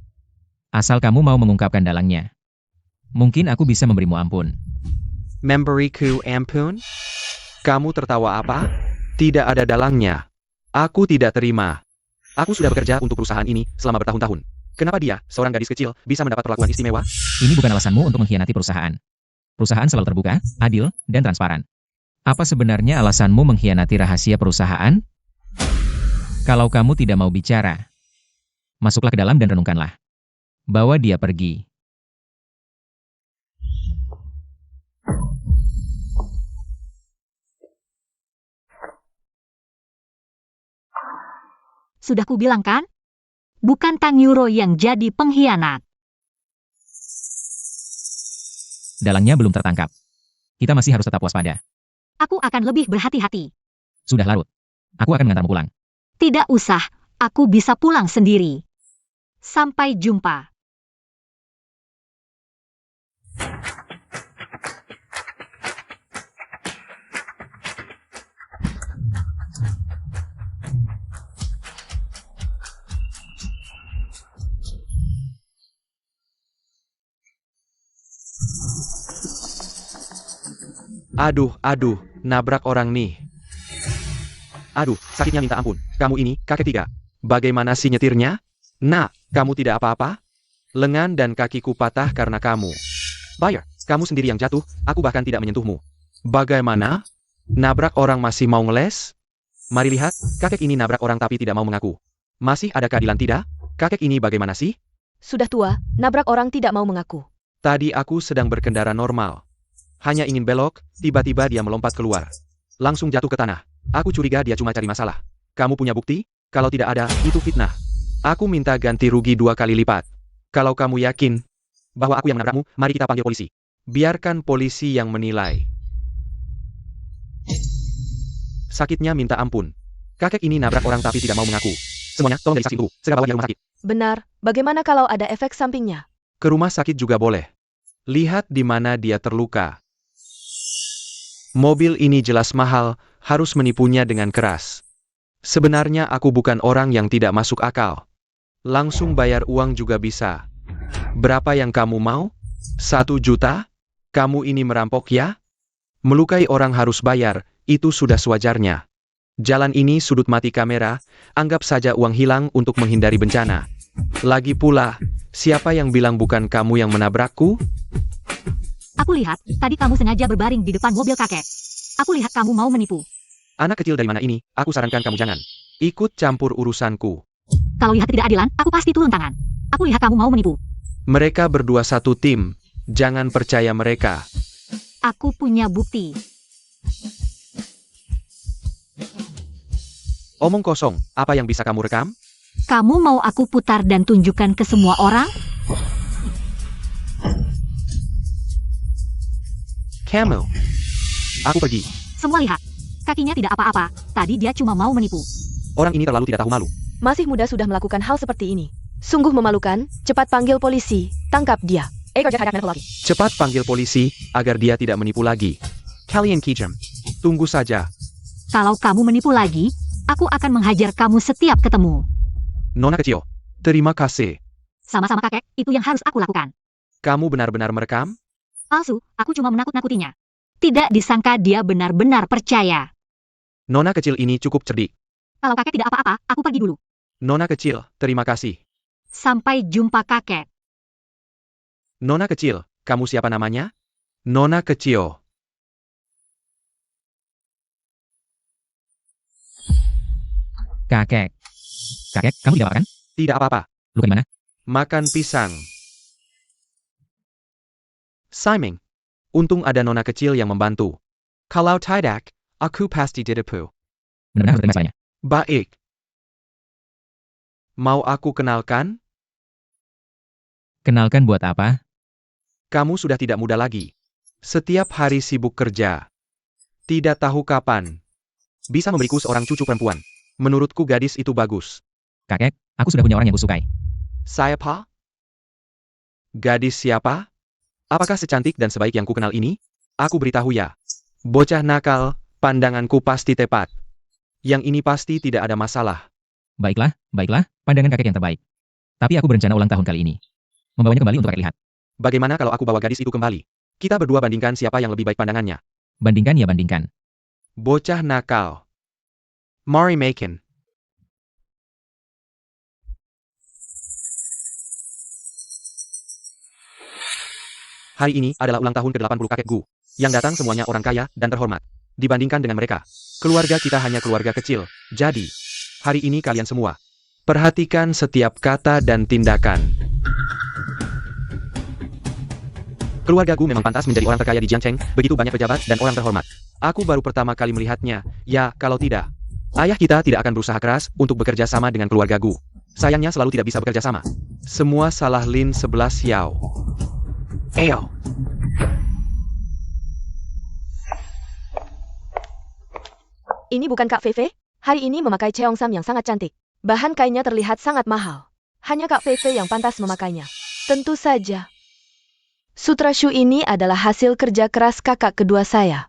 Asal kamu mau mengungkapkan dalangnya. Mungkin aku bisa memberimu ampun. Memberiku ampun? Kamu tertawa apa? Tidak ada dalangnya. Aku tidak terima. Aku sudah bekerja untuk perusahaan ini selama bertahun-tahun. Kenapa dia, seorang gadis kecil, bisa mendapat perlakuan istimewa? Ini bukan alasanmu untuk mengkhianati perusahaan. Perusahaan selalu terbuka, adil, dan transparan. Apa sebenarnya alasanmu mengkhianati rahasia perusahaan? Kalau kamu tidak mau bicara, masuklah ke dalam dan renungkanlah. Bawa dia pergi. Sudah kubilang kan? Bukan Tang Yuro yang jadi pengkhianat. Dalangnya belum tertangkap. Kita masih harus tetap waspada. Aku akan lebih berhati-hati. Sudah larut. Aku akan mengantarmu pulang. Tidak usah, aku bisa pulang sendiri. Sampai jumpa. Aduh, nabrak orang nih. Aduh, sakitnya minta ampun. Kamu ini, kakek tiga. Bagaimana si nyetirnya? Nah, kamu tidak apa-apa? Lengan dan kakiku patah karena kamu. Bayer, kamu sendiri yang jatuh, aku bahkan tidak menyentuhmu. Bagaimana? Nabrak orang masih mau ngeles? Mari lihat, kakek ini nabrak orang tapi tidak mau mengaku. Masih ada keadilan tidak? Kakek ini bagaimana sih? Sudah tua, nabrak orang tidak mau mengaku. Tadi aku sedang berkendara normal. Hanya ingin belok, tiba-tiba dia melompat keluar. Langsung jatuh ke tanah. Aku curiga dia cuma cari masalah. Kamu punya bukti? Kalau tidak ada, itu fitnah. Aku minta ganti rugi 2 kali lipat. Kalau kamu yakin bahwa aku yang menabrakmu, mari kita panggil polisi. Biarkan polisi yang menilai. Sakitnya minta ampun. Kakek ini nabrak orang tapi tidak mau mengaku. Semuanya, tolong dari saksi dulu. Segera bawa dia ke rumah sakit. Benar, bagaimana kalau ada efek sampingnya? Ke rumah sakit juga boleh. Lihat di mana dia terluka. Mobil ini jelas mahal, harus menipunya dengan keras. Sebenarnya aku bukan orang yang tidak masuk akal. Langsung bayar uang juga bisa. Berapa yang kamu mau? 1 juta? Kamu ini merampok ya? Melukai orang harus bayar, itu sudah sewajarnya. Jalan ini sudut mati kamera, anggap saja uang hilang untuk menghindari bencana. Lagi pula, siapa yang bilang bukan kamu yang menabrakku? Aku lihat, tadi kamu sengaja berbaring di depan mobil kakek. Aku lihat kamu mau menipu. Anak kecil dari mana ini? Aku sarankan kamu jangan ikut campur urusanku. Kalau lihat ketidakadilan, aku pasti turun tangan. Aku lihat kamu mau menipu. Mereka berdua satu tim. Jangan percaya mereka. Aku punya bukti. Omong kosong, apa yang bisa kamu rekam? Kamu mau aku putar dan tunjukkan ke semua orang? Kamu. Aku pergi. Semua lihat. Kakinya tidak apa-apa. Tadi dia cuma mau menipu. Orang ini terlalu tidak tahu malu. Masih muda sudah melakukan hal seperti ini. Sungguh memalukan, cepat panggil polisi, tangkap dia. Cepat panggil polisi, agar dia tidak menipu lagi. Kalian kejam. Tunggu saja. Kalau kamu menipu lagi, aku akan menghajar kamu setiap ketemu. Nona kecil. Terima kasih. Sama-sama kakek, itu yang harus aku lakukan. Kamu benar-benar merekam? Palsu, aku cuma menakut-nakutinya. Tidak disangka dia benar-benar percaya. Nona kecil ini cukup cerdik. Kalau kakek tidak apa-apa, aku pergi dulu. Nona kecil, terima kasih. Sampai jumpa kakek. Nona kecil, kamu siapa namanya? Nona kecil. Kakek. Kakek, kamu tidak apa-apa kan? Tidak apa-apa. Luka di mana? Makan pisang. Simon. Untung ada nona kecil yang membantu. Kalau tidak, aku pasti ditipu. Benar-benar harus terima masalahnya. Baik. Mau aku kenalkan? Kenalkan buat apa? Kamu sudah tidak muda lagi. Setiap hari sibuk kerja. Tidak tahu kapan. Bisa memberiku seorang cucu perempuan. Menurutku gadis itu bagus. Kakek, aku sudah punya orang yang kusukai. Siapa? Gadis siapa? Apakah secantik dan sebaik yang kukenal ini? Aku beritahu ya. Bocah nakal, pandanganku pasti tepat. Yang ini pasti tidak ada masalah. Baiklah, pandangan kakek yang terbaik. Tapi aku berencana ulang tahun kali ini. Membawanya kembali untuk kakek lihat. Bagaimana kalau aku bawa gadis itu kembali? Kita berdua bandingkan siapa yang lebih baik pandangannya. Bandingkan ya bandingkan. Bocah nakal. Mari Macon. Hari ini adalah ulang tahun ke-80 kakek Gu. Yang datang semuanya orang kaya dan terhormat. Dibandingkan dengan mereka, keluarga kita hanya keluarga kecil. Jadi, hari ini kalian semua, perhatikan setiap kata dan tindakan. Keluarga Gu memang pantas menjadi orang terkaya di Jiangcheng, begitu banyak pejabat dan orang terhormat. Aku baru pertama kali melihatnya, ya kalau tidak. Ayah kita tidak akan berusaha keras untuk bekerja sama dengan keluarga Gu. Sayangnya selalu tidak bisa bekerja sama. Semua salah Lin 11 Xiao. Eyo. Ini bukan Kak Fei Fei? Hari ini memakai cheongsam yang sangat cantik. Bahan kainnya terlihat sangat mahal. Hanya Kak Fei Fei yang pantas memakainya. Tentu saja. Sutra Shu ini adalah hasil kerja keras kakak kedua saya.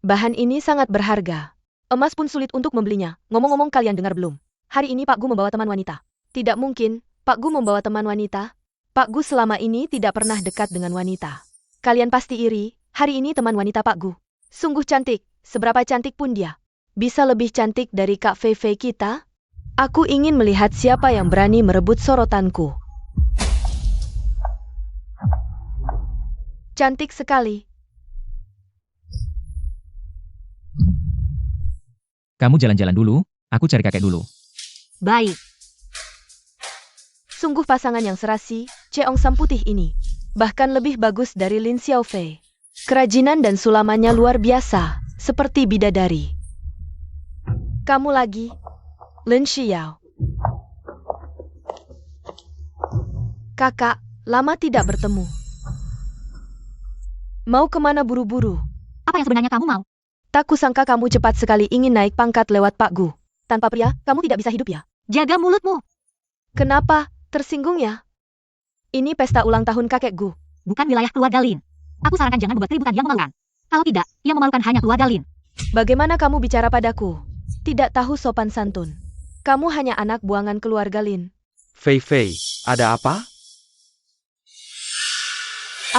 Bahan ini sangat berharga. Emas pun sulit untuk membelinya. Ngomong-ngomong kalian dengar belum? Hari ini Pak Gu membawa teman wanita. Tidak mungkin, Pak Gu membawa teman wanita. Pak Gu selama ini tidak pernah dekat dengan wanita. Kalian pasti iri, hari ini teman wanita Pak Gu. Sungguh cantik, seberapa cantik pun dia. Bisa lebih cantik dari Kak Fei Fei kita? Aku ingin melihat siapa yang berani merebut sorotanku. Cantik sekali. Kamu jalan-jalan dulu, aku cari kakek dulu. Baik. Sungguh pasangan yang serasi, Cheong Sam putih ini. Bahkan lebih bagus dari Lin Xiaofei. Kerajinan dan sulamannya luar biasa, seperti bidadari. Kamu lagi, Lin Xiao. Kakak, lama tidak bertemu. Mau kemana buru-buru? Apa yang sebenarnya kamu mau? Tak kusangka kamu cepat sekali ingin naik pangkat lewat Pak Gu. Tanpa pria, kamu tidak bisa hidup ya? Jaga mulutmu. Kenapa? Tersinggung ya? Ini pesta ulang tahun kakek Gu. Bukan wilayah keluarga Lin. Aku sarankan jangan membuat keributan yang memalukan. Kalau tidak, yang memalukan hanya keluarga Lin. Bagaimana kamu bicara padaku? Tidak tahu sopan santun. Kamu hanya anak buangan keluarga Lin. Fei Fei, ada apa?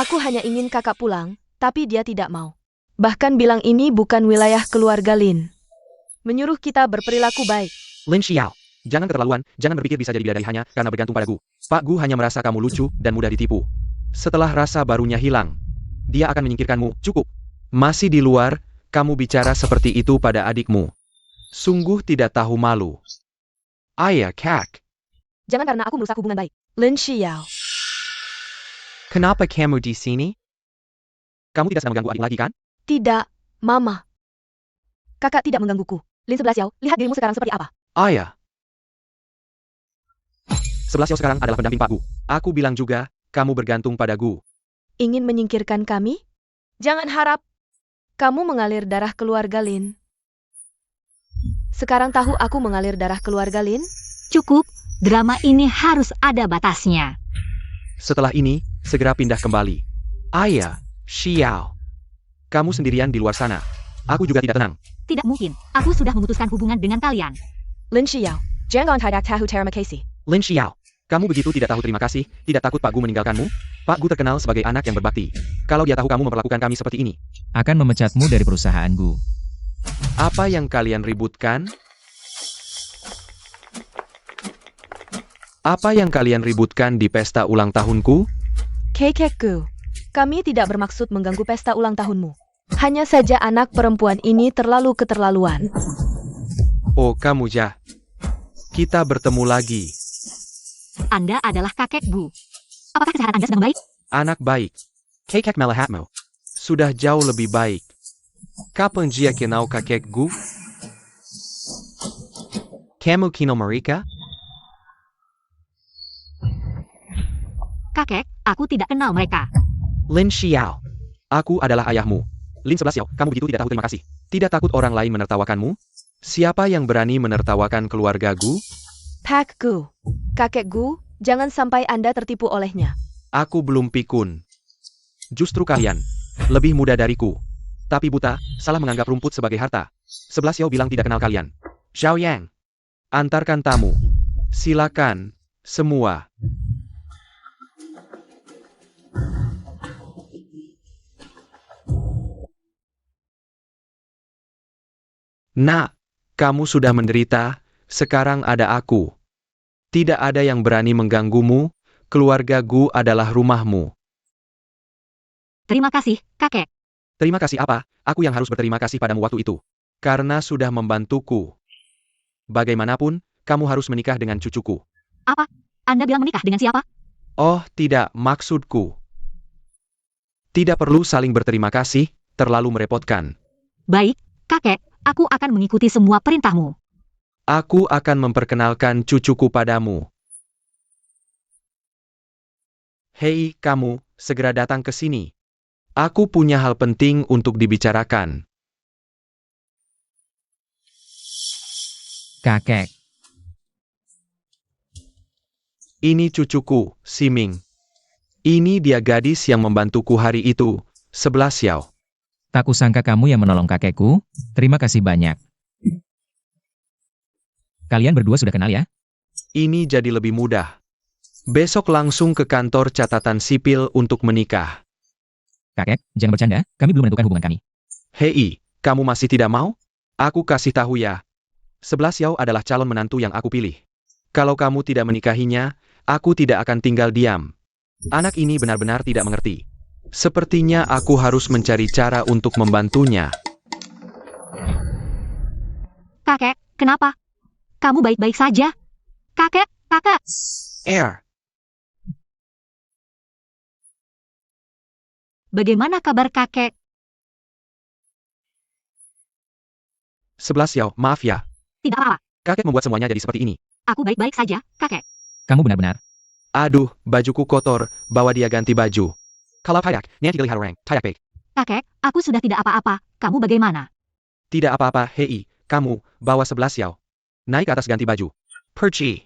Aku hanya ingin kakak pulang, tapi dia tidak mau. Bahkan bilang ini bukan wilayah keluarga Lin. Menyuruh kita berperilaku baik. Lin Xiao, jangan keterlaluan, jangan berpikir bisa jadi bidadari hanya karena bergantung pada Gu. Pak Gu hanya merasa kamu lucu dan mudah ditipu. Setelah rasa barunya hilang, dia akan menyingkirkanmu, cukup. Masih di luar, kamu bicara seperti itu pada adikmu. Sungguh tidak tahu malu. Ayah, Kak. Jangan karena aku merusak hubungan baik. Lin Xiao. Kenapa kamu di sini? Kamu tidak sedang mengganggu adik lagi kan? Tidak, Mama. Kakak tidak menggangguku. Lin 11 Xiao, lihat dirimu sekarang seperti apa. Ayah. 11 Xiao sekarang adalah pendamping Pak Gu. Aku bilang juga, kamu bergantung pada Gu. Ingin menyingkirkan kami? Jangan harap. Kamu mengalir darah keluarga Lin. Sekarang tahu aku mengalir darah keluarga Lin? Cukup, drama ini harus ada batasnya. Setelah ini, segera pindah kembali. Ayah, Xiao. Kamu sendirian di luar sana. Aku juga tidak tenang. Tidak mungkin, aku sudah memutuskan hubungan dengan kalian. Lin Xiao, jangan tidak tahu terima kasih. Lin Xiao, kamu begitu tidak tahu terima kasih, tidak takut Pak Gu meninggalkanmu? Pak Gu terkenal sebagai anak yang berbakti. Kalau dia tahu kamu memperlakukan kami seperti ini. Akan memecatmu dari perusahaan Gu. Apa yang kalian ributkan? Apa yang kalian ributkan di pesta ulang tahunku? Kakekku, kami tidak bermaksud mengganggu pesta ulang tahunmu. Hanya saja anak perempuan ini terlalu keterlaluan. Oh, kamu ja. Kita bertemu lagi. Anda adalah kakek Gu. Apakah kesehatan Anda sedang baik? Anak baik. Kakek melihatmu. Sudah jauh lebih baik. Kapan dia kenal kakek Gu? Kamu kenal mereka? Kakek, aku tidak kenal mereka. Lin Xiao. Aku adalah ayahmu. Lin 11 Xiao, kamu begitu tidak tahu terima kasih. Tidak takut orang lain menertawakanmu? Siapa yang berani menertawakan keluarga Gu? Pak Gu, kakek Gu, jangan sampai Anda tertipu olehnya. Aku belum pikun. Justru kalian, lebih muda dariku. Tapi buta, salah menganggap rumput sebagai harta. 11 Xiao bilang tidak kenal kalian. Xiao Yang, antarkan tamu. Silakan, semua. Nak, kamu sudah menderita, sekarang ada aku. Tidak ada yang berani mengganggumu, keluarga Gu adalah rumahmu. Terima kasih, kakek. Terima kasih apa? Aku yang harus berterima kasih padamu waktu itu. Karena sudah membantuku. Bagaimanapun, kamu harus menikah dengan cucuku. Apa? Anda bilang menikah dengan siapa? Oh, tidak, maksudku. Tidak perlu saling berterima kasih, terlalu merepotkan. Baik, kakek, aku akan mengikuti semua perintahmu. Aku akan memperkenalkan cucuku padamu. Hei, kamu, segera datang ke sini. Aku punya hal penting untuk dibicarakan. Kakek. Ini cucuku, Siming. Ini dia gadis yang membantuku hari itu, 11 Xiao. Tak kusangka kamu yang menolong kakekku. Terima kasih banyak. Kalian berdua sudah kenal ya? Ini jadi lebih mudah. Besok langsung ke kantor catatan sipil untuk menikah. Kakek, jangan bercanda, kami belum menentukan hubungan kami. Hei, kamu masih tidak mau? Aku kasih tahu ya. 11 Xiao adalah calon menantu yang aku pilih. Kalau kamu tidak menikahinya, aku tidak akan tinggal diam. Anak ini benar-benar tidak mengerti. Sepertinya aku harus mencari cara untuk membantunya. Kakek, kenapa? Kamu baik-baik saja? Kakek, kakak. Air, Bagaimana kabar kakek? 11 Xiao, maaf ya. Tidak apa-apa. Kakek membuat semuanya jadi seperti ini. Aku baik-baik saja, kakek. Kamu benar-benar. Aduh, bajuku kotor, bawa dia ganti baju. Kalau Tayak, nanti geli harang, Tayak baik. Kakek, aku sudah tidak apa-apa. Kamu bagaimana? Tidak apa-apa, hei, kamu, bawa 11 Xiao. Naik ke atas ganti baju. Perci.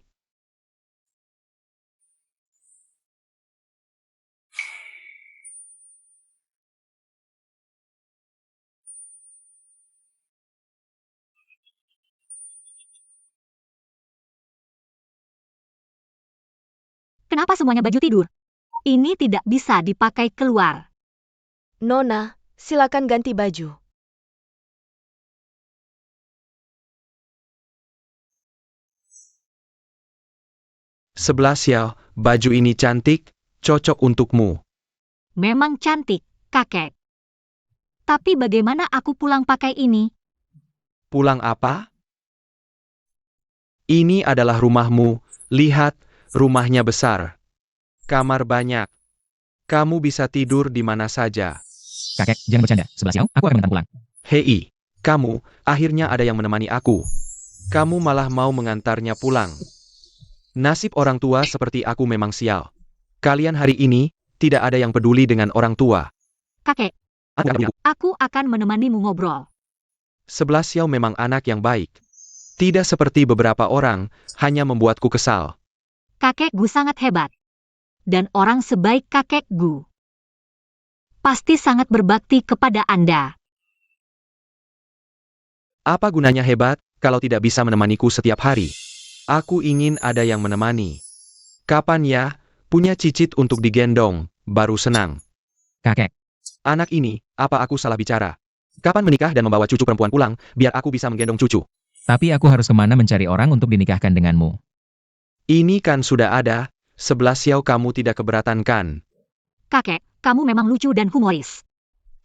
Kenapa semuanya baju tidur? Ini tidak bisa dipakai keluar. Nona, silakan ganti baju. Sebelas Xiao, baju ini cantik, cocok untukmu. Memang cantik, kakek. Tapi bagaimana aku pulang pakai ini? Pulang apa? Ini adalah rumahmu, lihat, rumahnya besar. Kamar banyak. Kamu bisa tidur di mana saja. Kakek, jangan bercanda. 11 Xiao, aku akan mengantar pulang. Hei, kamu, akhirnya ada yang menemani aku. Kamu malah mau mengantarnya pulang. Nasib orang tua seperti aku memang sial. Kalian hari ini, tidak ada yang peduli dengan orang tua. Kakek, aku akan menemanimu ngobrol. 11 Xiao memang anak yang baik. Tidak seperti beberapa orang, hanya membuatku kesal. Kakek Gu sangat hebat. Dan orang sebaik kakek Gu pasti sangat berbakti kepada Anda. Apa gunanya hebat, kalau tidak bisa menemaniku setiap hari? Aku ingin ada yang menemani. Kapan ya, punya cicit untuk digendong, baru senang. Kakek, Anak ini, apa aku salah bicara? Kapan menikah dan membawa cucu perempuan pulang, biar aku bisa menggendong cucu? tapi aku harus kemana mencari orang untuk dinikahkan denganmu? Ini kan sudah ada, 11 Xiao kamu tidak keberatan kan? Kakek, kamu memang lucu dan humoris.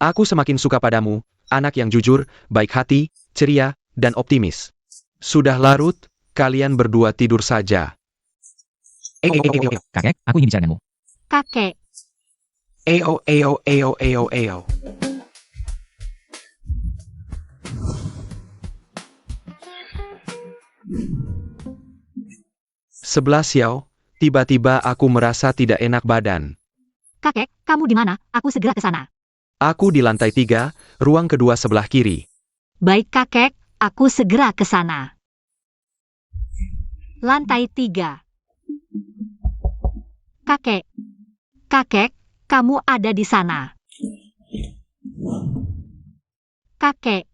Aku semakin suka padamu, anak yang jujur, baik hati, ceria, dan optimis. Sudah larut, kalian berdua tidur saja. Kakek, aku ingin bicara denganmu. Kakek, Eo, eo, eo, eo, eo. Sebelas Xiao, tiba-tiba aku merasa tidak enak badan. kakek, kamu di mana? Aku segera ke sana. Aku di lantai 3, ruang kedua sebelah kiri. Baik kakek, aku segera ke sana. Lantai 3. Kakek, kakek, kamu ada di sana. Kakek,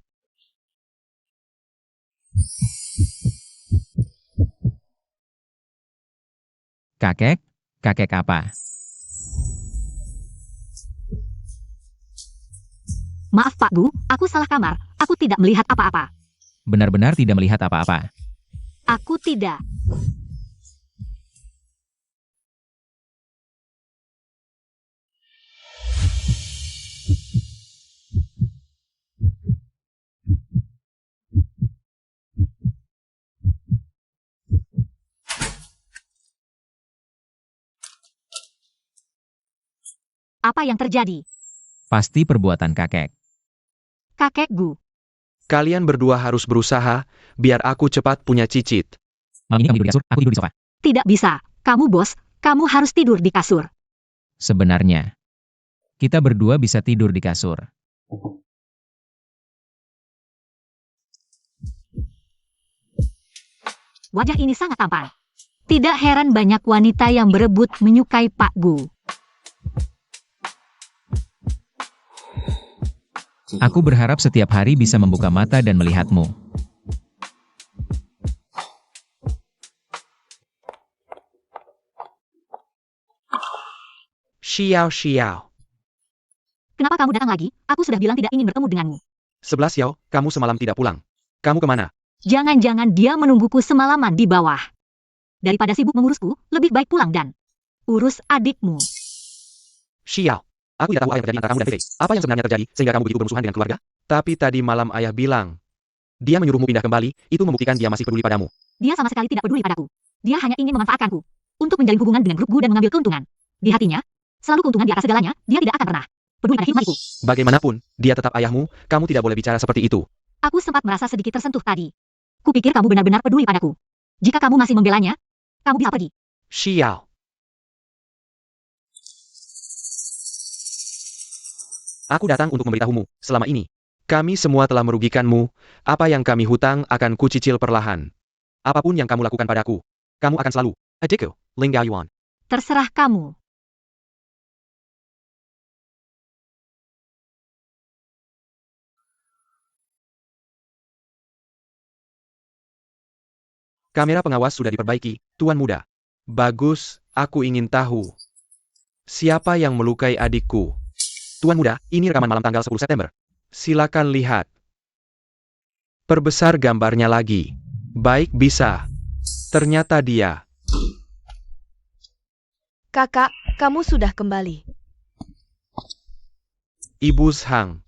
Kakek, kakek apa? maaf Pak Gu, aku salah kamar. Aku tidak melihat apa-apa. Benar-benar tidak melihat apa-apa. Aku tidak. Apa yang terjadi? Pasti perbuatan kakek. Kakek Gu, Kalian berdua harus berusaha, biar aku cepat punya cicit. Malam ini kamu tidur di kasur, aku tidur di sofa. tidak bisa. Kamu bos, kamu harus tidur di kasur. Sebenarnya, kita berdua bisa tidur di kasur. Wajah ini sangat tampan. Tidak heran banyak wanita yang berebut menyukai Pak Gu. Aku berharap setiap hari bisa membuka mata dan melihatmu. Xiao Xiao. Kenapa kamu datang lagi? Aku sudah bilang tidak ingin bertemu denganmu. 11 Xiao, kamu semalam tidak pulang. Kamu kemana? Jangan-jangan dia menungguku semalaman di bawah. Daripada sibuk mengurusku, lebih baik pulang dan urus adikmu. Xiao. Aku tidak tahu apa yang terjadi antara kamu dan Fei. Apa yang sebenarnya terjadi, sehingga kamu begitu bermusuhan dengan keluarga? Tapi tadi malam ayah bilang, dia menyuruhmu pindah kembali, itu membuktikan dia masih peduli padamu. Dia sama sekali tidak peduli padaku. Dia hanya ingin memanfaatkanku untuk menjalin hubungan dengan grup Gu dan mengambil keuntungan. Di hatinya, selalu keuntungan di atas segalanya, dia tidak akan pernah peduli pada hikmah itu. Bagaimanapun, dia tetap ayahmu, kamu tidak boleh bicara seperti itu. Aku sempat merasa sedikit tersentuh tadi. Kupikir kamu benar-benar peduli padaku. Jika kamu masih membelanya, kamu bisa pergi. Xiao. Aku datang untuk memberitahumu, selama ini, kami semua telah merugikanmu, apa yang kami hutang akan kucicil perlahan. Apapun yang kamu lakukan padaku, kamu akan selalu, adikku, Ling Gaoyuan. Terserah kamu. Kamera pengawas sudah diperbaiki, Tuan Muda. Bagus, aku ingin tahu. Siapa yang melukai adikku? Tuan Muda, ini rekaman malam tanggal 10 September. Silakan lihat. Perbesar gambarnya lagi. Baik, bisa. Ternyata dia. Kakak, kamu sudah kembali. Ibu Zhang.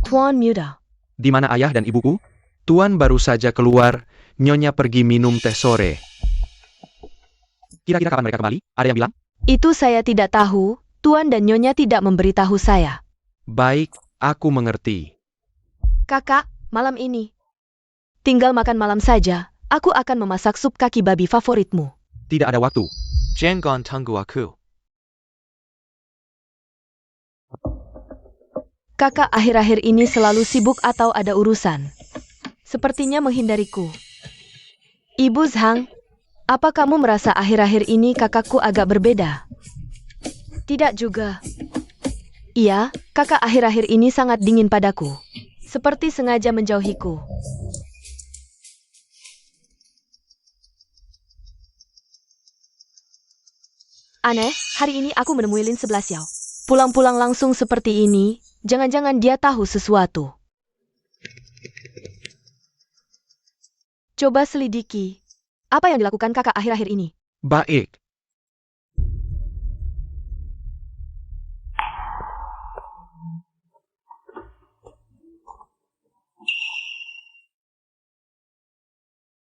Tuan Muda. Di mana ayah dan ibuku? Tuan baru saja keluar, Nyonya pergi minum teh sore. Kira-kira kapan mereka kembali? Ada yang bilang? Itu saya tidak tahu, Tuan dan Nyonya tidak memberitahu saya. Baik, aku mengerti. Kakak, malam ini. Tinggal makan malam saja, aku akan memasak sup kaki babi favoritmu. Tidak ada waktu. Jangan tunggu aku. Kakak akhir-akhir ini selalu sibuk atau ada urusan? Sepertinya menghindariku. Ibu Zhang, apa kamu merasa akhir-akhir ini kakakku agak berbeda? Tidak juga. Iya, kakak akhir-akhir ini sangat dingin padaku. Seperti sengaja menjauhiku. Aneh, hari ini aku menemui Lin 11 Yao. Pulang-pulang langsung seperti ini, jangan-jangan dia tahu sesuatu. Coba selidiki. Apa yang dilakukan kakak akhir-akhir ini? Baik.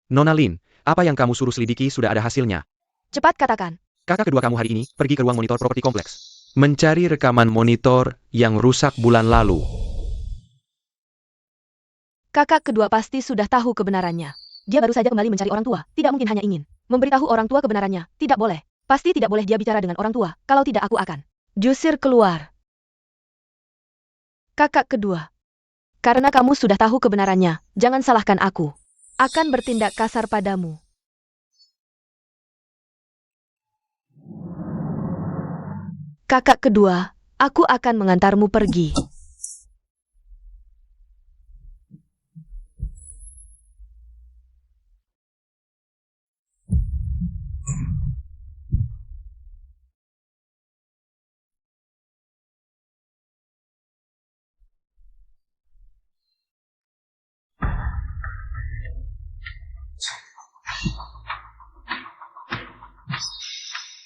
Nona Lin, apa yang kamu suruh selidiki sudah ada hasilnya. Cepat katakan. Kakak kedua kamu hari ini pergi ke ruang monitor properti kompleks. Mencari rekaman monitor yang rusak bulan lalu. Kakak kedua pasti sudah tahu kebenarannya. Dia baru saja kembali mencari orang tua, tidak mungkin hanya ingin memberitahu orang tua kebenarannya, tidak boleh. Pasti tidak boleh dia bicara dengan orang tua, kalau tidak aku akan diusir keluar. Kakak kedua. Karena kamu sudah tahu kebenarannya, jangan salahkan aku. Akan bertindak kasar padamu. Kakak kedua, aku akan mengantarmu pergi.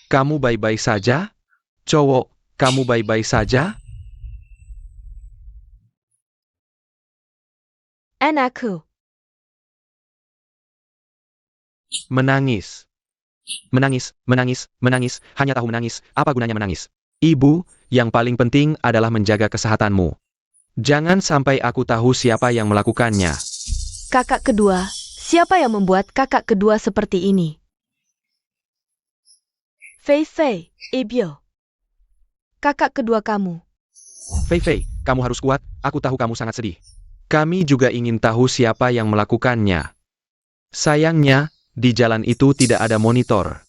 Kamu baik-baik saja? Cowok, kamu baik-baik saja? Anakku. Menangis. Menangis, menangis, menangis, hanya tahu menangis, apa gunanya menangis? Ibu, yang paling penting adalah menjaga kesehatanmu. Jangan sampai aku tahu siapa yang melakukannya. Kakak kedua, siapa yang membuat kakak kedua seperti ini? Fei Fei, Ibyo. Kakak kedua kamu. Fei Fei, kamu harus kuat, aku tahu kamu sangat sedih. Kami juga ingin tahu siapa yang melakukannya. Sayangnya, di jalan itu tidak ada monitor.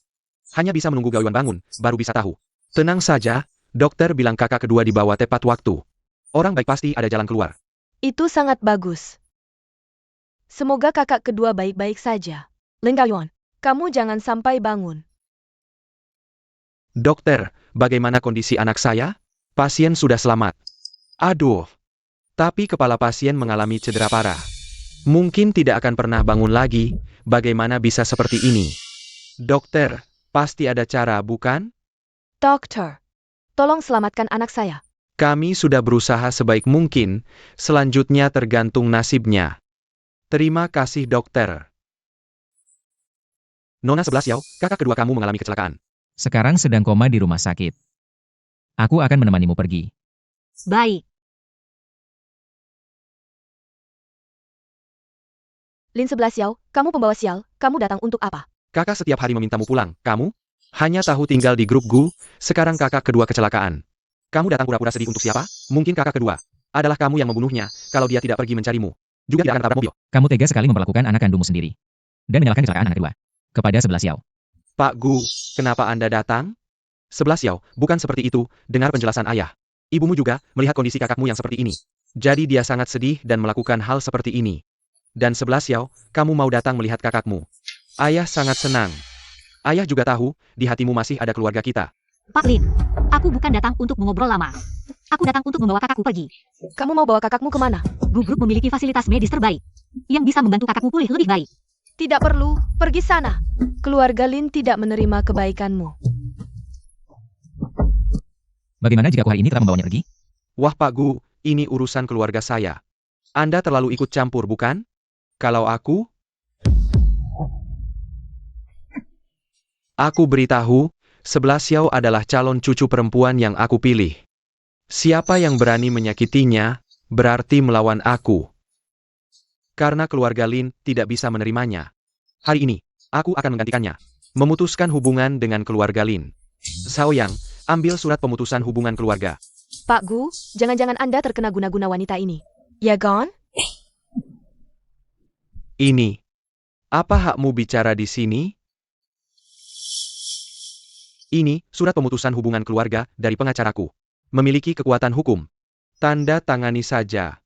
Hanya bisa menunggu Gaoyuan bangun, baru bisa tahu. Tenang saja, dokter bilang kakak kedua dibawa tepat waktu. Orang baik pasti ada jalan keluar. Itu sangat bagus. Semoga kakak kedua baik-baik saja. Ling Gaoyuan, kamu jangan sampai bangun. Dokter, bagaimana kondisi anak saya? Pasien sudah selamat. Aduh. Tapi kepala pasien mengalami cedera parah. Mungkin tidak akan pernah bangun lagi, bagaimana bisa seperti ini? Dokter, pasti ada cara, bukan? Dokter, tolong selamatkan anak saya. Kami sudah berusaha sebaik mungkin, selanjutnya tergantung nasibnya. Terima kasih dokter. Nona 11 Yao, kakak kedua kamu mengalami kecelakaan. Sekarang sedang koma di rumah sakit. Aku akan menemanimu pergi. Baik. Lin 11 Xiao, kamu pembawa sial, kamu datang untuk apa? Kakak setiap hari memintamu pulang. Kamu? Hanya tahu tinggal di grup Gu, sekarang kakak kedua kecelakaan. Kamu datang pura-pura sedih untuk siapa? Mungkin kakak kedua. Adalah kamu yang membunuhnya, kalau dia tidak pergi mencarimu. Juga tidak akan tabrak mobil. Kamu tega sekali memperlakukan anak kandungmu sendiri. Dan menyalahkan kecelakaan anak kedua. Kepada 11 Xiao. Pak Gu, kenapa Anda datang? 11 Xiao, bukan seperti itu, dengar penjelasan ayah. Ibumu juga melihat kondisi kakakmu yang seperti ini. Jadi dia sangat sedih dan melakukan hal seperti ini. Dan 11 Xiao, kamu mau datang melihat kakakmu. Ayah sangat senang. Ayah juga tahu, di hatimu masih ada keluarga kita. Pak Lin, aku bukan datang untuk mengobrol lama. Aku datang untuk membawa kakakku pergi. Kamu mau bawa kakakmu kemana? Gu Group memiliki fasilitas medis terbaik yang bisa membantu kakakku pulih lebih baik. Tidak perlu, pergi sana. Keluarga Lin tidak menerima kebaikanmu. Bagaimana jika aku hari ini tetap membawanya pergi? Wah Pak Gu, ini urusan keluarga saya. Anda terlalu ikut campur, bukan? Kalau aku beritahu, 11 Xiao adalah calon cucu perempuan yang aku pilih. Siapa yang berani menyakitinya, berarti melawan aku. Karena keluarga Lin tidak bisa menerimanya. Hari ini, aku akan menggantikannya. Memutuskan hubungan dengan keluarga Lin. Xiaoyang, ambil surat pemutusan hubungan keluarga. Pak Gu, jangan-jangan Anda terkena guna-guna wanita ini. Ya Gon? Ini. Apa hakmu bicara di sini? Ini, surat pemutusan hubungan keluarga dari pengacaraku. Memiliki kekuatan hukum. Tanda tangani saja.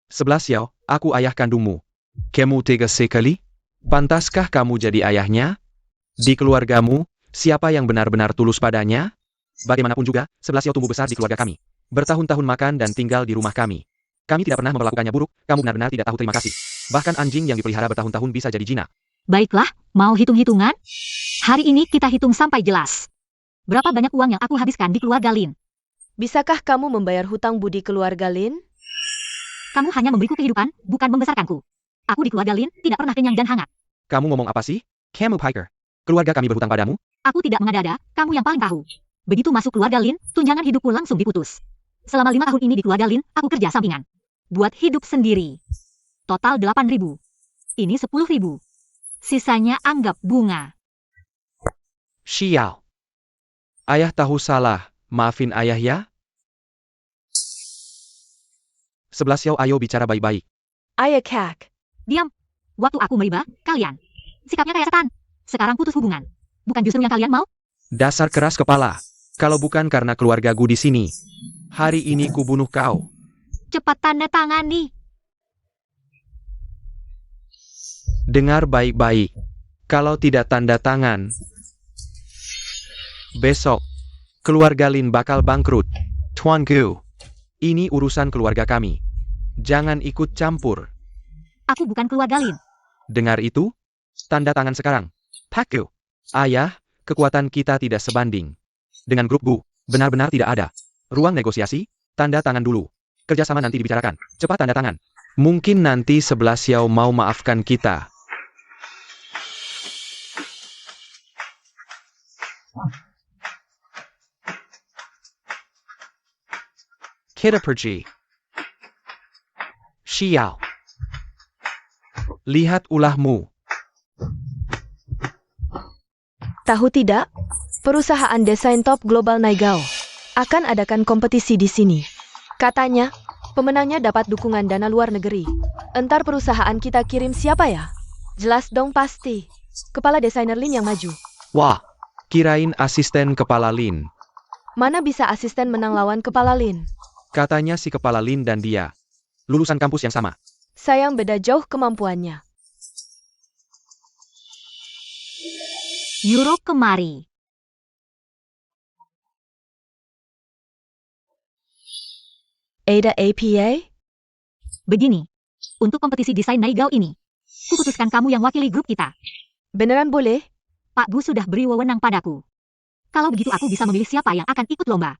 11 Xiao, aku ayah kandungmu. Kamu tega sekali? Pantaskah kamu jadi ayahnya? Di keluargamu, siapa yang benar-benar tulus padanya? Bagaimanapun juga, 11 Xiao tumbuh besar di keluarga kami. Bertahun-tahun makan dan tinggal di rumah kami. Kami tidak pernah memperlakukannya buruk, kamu benar-benar tidak tahu terima kasih. Bahkan anjing yang dipelihara bertahun-tahun bisa jadi jinak. Baiklah, mau hitung-hitungan? Hari ini kita hitung sampai jelas. Berapa banyak uang yang aku habiskan di keluarga Lin? Bisakah kamu membayar hutang budi keluarga Lin? Kamu hanya memberiku kehidupan, bukan membesarkanku. Aku di keluarga Lin tidak pernah kenyang dan hangat. Kamu ngomong apa sih? Kamu Piker. Keluarga kami berhutang padamu? Aku tidak mengada-ada, kamu yang paling tahu. Begitu masuk keluarga Lin, tunjangan hidupku langsung diputus. Selama 5 tahun ini di keluarga Lin, aku kerja sampingan. Buat hidup sendiri. Total 8.000. Ini 10.000. Sisanya anggap bunga. Xiao. Ayah tahu salah, maafin ayah ya? 11 Xiao, ayo bicara baik-baik. Ayah Kak. Diam. Waktu aku meriba, kalian. Sikapnya kayak setan. Sekarang putus hubungan. Bukan justru yang kalian mau? Dasar keras kepala. Kalau bukan karena keluarga Gu di sini, hari ini ku bunuh kau. Cepat tanda tangani. Dengar baik-baik. Kalau tidak tanda tangan, besok, keluarga Lin bakal bangkrut. Tuan Gu, ini urusan keluarga kami. Jangan ikut campur. Aku bukan keluarga Lin. Dengar itu? Tanda tangan sekarang. Pak Gu. Ayah, kekuatan kita tidak sebanding. Dengan grup Gu, benar-benar tidak ada. Ruang negosiasi, tanda tangan dulu. Kerjasama nanti dibicarakan. Cepat tanda tangan. Mungkin nanti 11 Xiao mau maafkan kita. Kita pergi. Xiao. Lihat ulahmu. Tahu tidak? Perusahaan desain top global Naigao akan adakan kompetisi di sini. Katanya, pemenangnya dapat dukungan dana luar negeri. Entar perusahaan kita kirim siapa ya? Jelas dong pasti. Kepala desainer Lin yang maju. Wah, kirain asisten kepala Lin. Mana bisa asisten menang lawan kepala Lin? Katanya si kepala Lin dan dia. Lulusan kampus yang sama. Sayang beda jauh kemampuannya. Euro kemari. Ada APA? Begini. Untuk kompetisi desain Naigao ini, kuputuskan kamu yang wakili grup kita. Beneran boleh? Pak Gu sudah beri wewenang padaku. Kalau begitu aku bisa memilih siapa yang akan ikut lomba.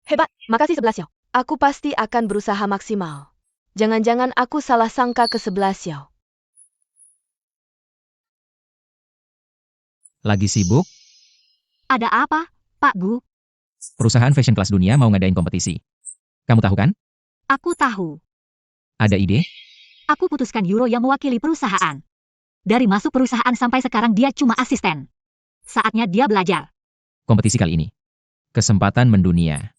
Hebat, makasih 11 Xiao. Aku pasti akan berusaha maksimal. Jangan-jangan aku salah sangka ke 11 Xiao. Lagi sibuk? Ada apa, Pak Gu? Perusahaan fashion kelas dunia mau ngadain kompetisi. Kamu tahu kan? Aku tahu. Ada ide? Aku putuskan Euro yang mewakili perusahaan. Dari masuk perusahaan sampai sekarang dia cuma asisten. Saatnya dia belajar. Kompetisi kali ini. Kesempatan mendunia.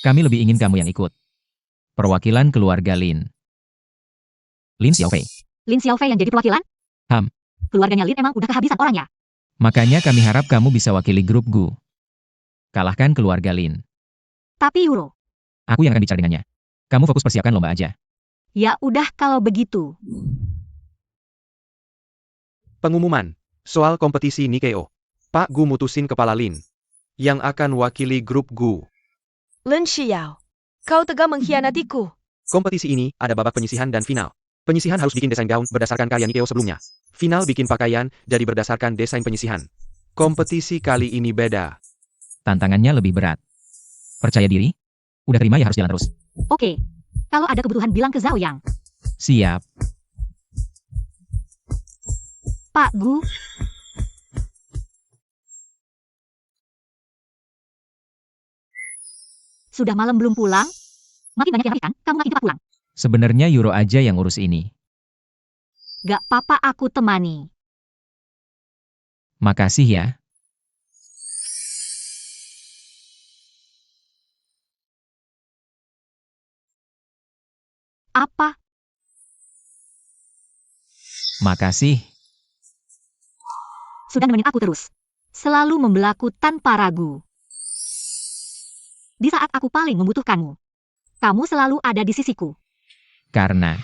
Kami lebih ingin kamu yang ikut. Perwakilan keluarga Lin. Lin Xiaofei. Lin Xiaofei yang jadi perwakilan? Keluarganya Lin emang udah kehabisan orangnya. Makanya kami harap kamu bisa wakili grup Gu. Kalahkan keluarga Lin. Tapi Euro. Aku yang akan bicara dengannya. Kamu fokus persiapkan lomba aja. Ya udah kalau begitu. Pengumuman. Soal kompetisi Nikeo. Pak Gu mutusin kepala Lin. Yang akan wakili grup Gu. Lin Xiao, kau tega mengkhianatiku. Kompetisi ini ada babak penyisihan dan final. Penyisihan harus bikin desain gaun berdasarkan karya Nikeo sebelumnya. Final bikin pakaian jadi berdasarkan desain penyisihan. Kompetisi kali ini beda. Tantangannya lebih berat. Percaya diri? Udah terima ya harus jalan terus. Oke. Kalau ada kebutuhan bilang ke Zhao Yang. Siap. Pak Gu. Sudah malam belum pulang? Makin banyak yang kan? Kamu makin cepat pulang. Sebenarnya Euro aja yang urus ini. Gak apa-apa aku temani. Makasih ya. Apa? Makasih. Sudah nemenin aku terus. Selalu membelaku tanpa ragu. Di saat aku paling membutuhkanmu. Kamu selalu ada di sisiku. Karena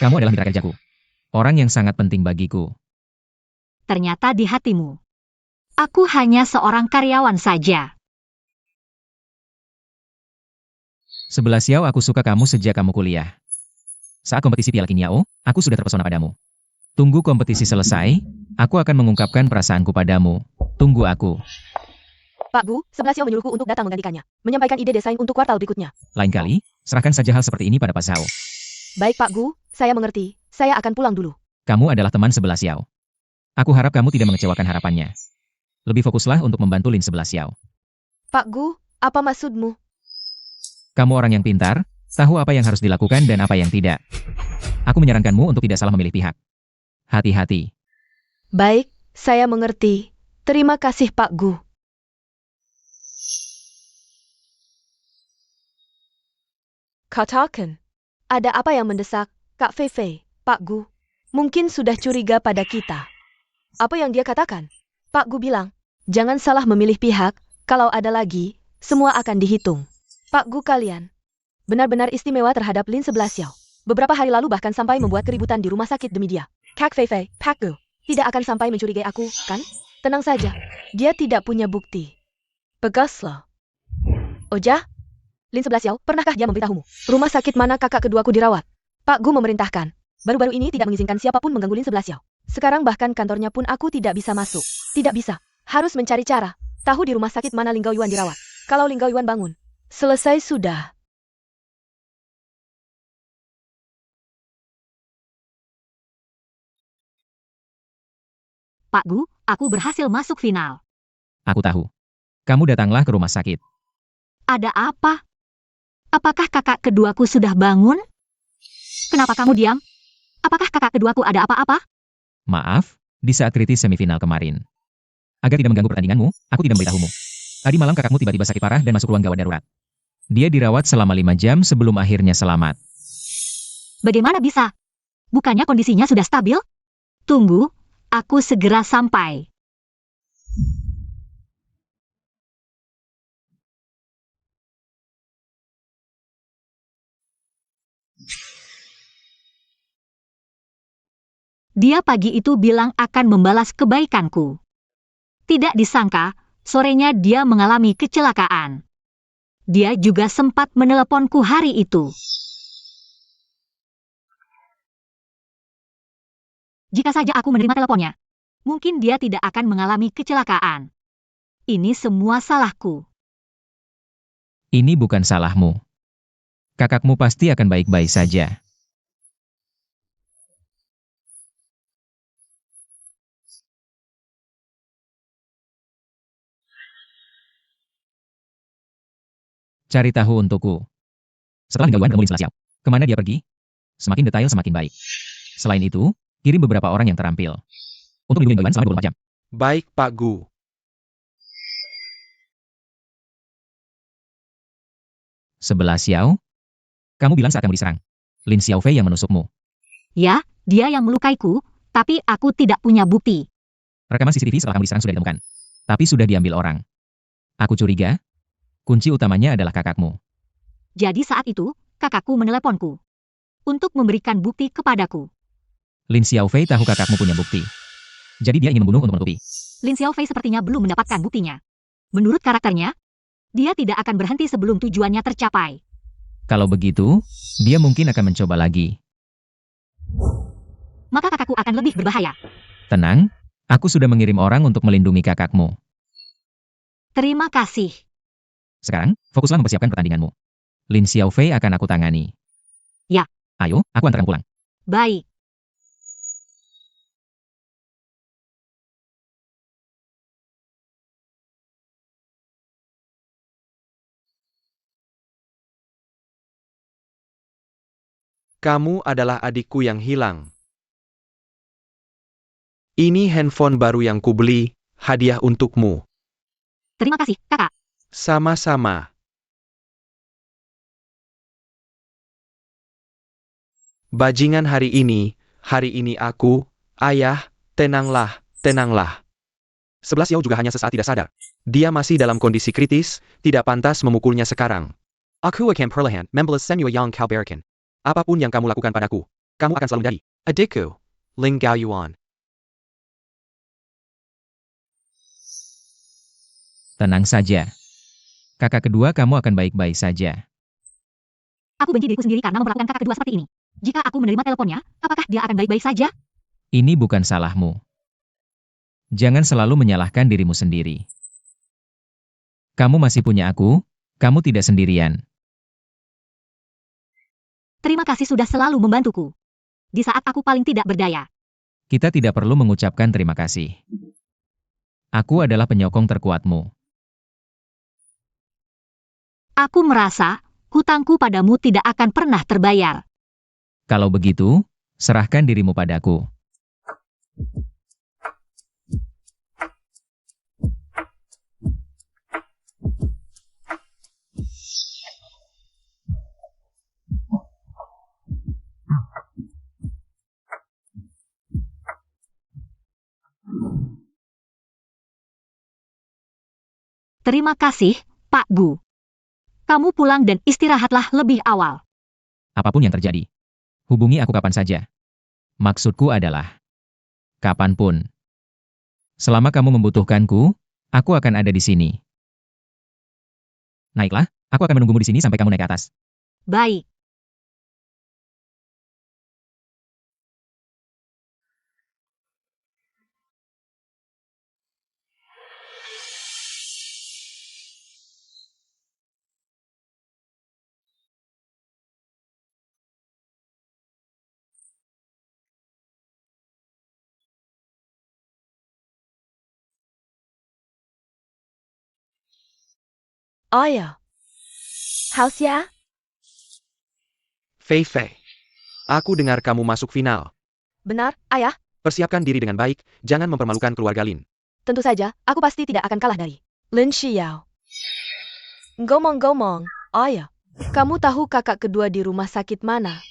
kamu adalah mitra kerjaku. Orang yang sangat penting bagiku. Ternyata di hatimu. Aku hanya seorang karyawan saja. 11 Xiao, aku suka kamu sejak kamu kuliah. Saat kompetisi Piala Qingniao, aku sudah terpesona padamu. Tunggu kompetisi selesai, aku akan mengungkapkan perasaanku padamu. Tunggu aku. Pak Gu, 11 Xiao menyuruhku untuk datang menggantikannya. Menyampaikan ide desain untuk kuartal berikutnya. Lain kali, serahkan saja hal seperti ini pada Pak Zhao. Baik Pak Gu, saya mengerti. Saya akan pulang dulu. Kamu adalah teman 11 Xiao. Aku harap kamu tidak mengecewakan harapannya. Lebih fokuslah untuk membantu Lin 11 Xiao. Pak Gu, apa maksudmu? Kamu orang yang pintar, tahu apa yang harus dilakukan dan apa yang tidak. Aku menyarankanmu untuk tidak salah memilih pihak. Hati-hati. Baik, saya mengerti. Terima kasih Pak Gu. Katakan, ada apa yang mendesak, Kak Fei Fei, Pak Gu? Mungkin sudah curiga pada kita. Apa yang dia katakan? Pak Gu bilang, jangan salah memilih pihak, kalau ada lagi, semua akan dihitung. Pak Gu kalian, benar-benar istimewa terhadap Lin 11 Xiao. Beberapa hari lalu bahkan sampai membuat keributan di rumah sakit demi dia. Kak Fei Fei, Pak Gu, tidak akan sampai mencurigai aku, kan? Tenang saja, dia tidak punya bukti. Pegaslah. Oja? Lin 11 Xiao, pernahkah dia memberitahumu? Rumah sakit mana kakak keduaku dirawat? Pak Gu memerintahkan. Baru-baru ini tidak mengizinkan siapapun mengganggu Lin 11 Xiao. Sekarang bahkan kantornya pun aku tidak bisa masuk. Tidak bisa. Harus mencari cara. Tahu di rumah sakit mana Ling Gao Yuan dirawat. Kalau Ling Gao Yuan bangun, selesai sudah. Pak Gu, aku berhasil masuk final. Aku tahu. Kamu datanglah ke rumah sakit. Ada apa? Apakah kakak keduaku sudah bangun? Kenapa kamu diam? Apakah kakak keduaku ada apa-apa? Maaf, di saat kritis semifinal kemarin. Agar tidak mengganggu pertandinganmu, aku tidak memberitahumu. Tadi malam kakakmu tiba-tiba sakit parah dan masuk ruang gawat darurat. Dia dirawat selama 5 jam sebelum akhirnya selamat. Bagaimana bisa? Bukannya kondisinya sudah stabil? Tunggu, aku segera sampai. Dia pagi itu bilang akan membalas kebaikanku. Tidak disangka, sorenya dia mengalami kecelakaan. Dia juga sempat meneleponku hari itu. Jika saja aku menerima teleponnya, mungkin dia tidak akan mengalami kecelakaan. Ini semua salahku. Ini bukan salahmu. Kakakmu pasti akan baik-baik saja. Cari tahu untukku. Setelah Lingga Yuan bertemu Lin 11 Xiao, kemana dia pergi? Semakin detail semakin baik. Selain itu, kirim beberapa orang yang terampil. Untuk melindungi Lingga Yuan selama 24 jam. Baik, Pak Gu. Sebelah Xiao, kamu bilang saat kamu diserang. Lin Xiaofei yang menusukmu. Ya, dia yang melukaiku, tapi aku tidak punya bukti. Rekaman CCTV setelah kamu diserang sudah ditemukan. Tapi sudah diambil orang. Aku curiga, kunci utamanya adalah kakakmu. Jadi saat itu, kakakku meneleponku untuk memberikan bukti kepadaku. Lin Xiaofei tahu kakakmu punya bukti. Jadi dia ingin membunuh untuk menutupi. Lin Xiaofei sepertinya belum mendapatkan buktinya. Menurut karakternya, dia tidak akan berhenti sebelum tujuannya tercapai. Kalau begitu, dia mungkin akan mencoba lagi. Maka kakakku akan lebih berbahaya. Tenang, aku sudah mengirim orang untuk melindungi kakakmu. Terima kasih. Sekarang, fokuslah mempersiapkan pertandinganmu. Lin Xiaofei akan aku tangani. Ya. Ayo, aku antar kamu pulang. Baik. Kamu adalah adikku yang hilang. Ini handphone baru yang kubeli, hadiah untukmu. Terima kasih, kakak. Sama-sama. Bajingan hari ini aku, ayah, tenanglah, tenanglah. 11 Xiao juga hanya sesaat tidak sadar. Dia masih dalam kondisi kritis, tidak pantas memukulnya sekarang. Aku akan perlahan membalas semua yang kau berikan. Apapun yang kamu lakukan padaku, kamu akan selalu menjadi adikku, Ling Gaoyuan. Tenang saja. Kakak kedua kamu akan baik-baik saja. Aku benci diriku sendiri karena memperlakukan kakak kedua seperti ini. Jika aku menerima teleponnya, apakah dia akan baik-baik saja? Ini bukan salahmu. Jangan selalu menyalahkan dirimu sendiri. Kamu masih punya aku, kamu tidak sendirian. Terima kasih sudah selalu membantuku. Di saat aku paling tidak berdaya. Kita tidak perlu mengucapkan terima kasih. Aku adalah penyokong terkuatmu. Aku merasa, hutangku padamu tidak akan pernah terbayar. Kalau begitu, serahkan dirimu padaku. Terima kasih, Pak Gu. Kamu pulang dan istirahatlah lebih awal. Apapun yang terjadi, hubungi aku kapan saja. Maksudku adalah, kapanpun. Selama kamu membutuhkanku, aku akan ada di sini. Naiklah, aku akan menunggumu di sini sampai kamu naik ke atas. Baik. Oh ya. Hausia? Fei Fei. Aku dengar kamu masuk final. Benar, ayah? Persiapkan diri dengan baik, jangan mempermalukan keluarga Lin. Tentu saja, aku pasti tidak akan kalah dari Lin Xiao. Ngomong-ngomong, oh ya. Kamu tahu kakak kedua di rumah sakit mana?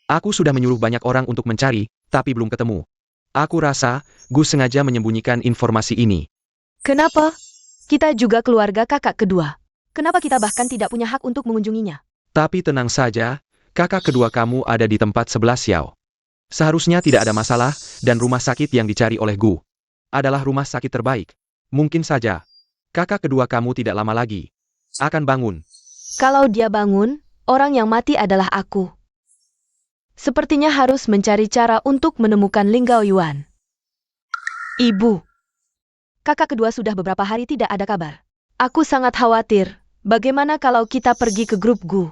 Aku sudah menyuruh banyak orang untuk mencari, tapi belum ketemu. Aku rasa, Gu sengaja menyembunyikan informasi ini. Kenapa? Kita juga keluarga kakak kedua. Kenapa kita bahkan tidak punya hak untuk mengunjunginya? Tapi tenang saja, kakak kedua kamu ada di tempat 11 Xiao. Seharusnya tidak ada masalah, dan rumah sakit yang dicari oleh Gu adalah rumah sakit terbaik. Mungkin saja, kakak kedua kamu tidak lama lagi akan bangun. Kalau dia bangun, orang yang mati adalah aku. Sepertinya harus mencari cara untuk menemukan Ling Gaoyuan. Ibu. Kakak kedua sudah beberapa hari tidak ada kabar. Aku sangat khawatir. Bagaimana kalau kita pergi ke grup Gu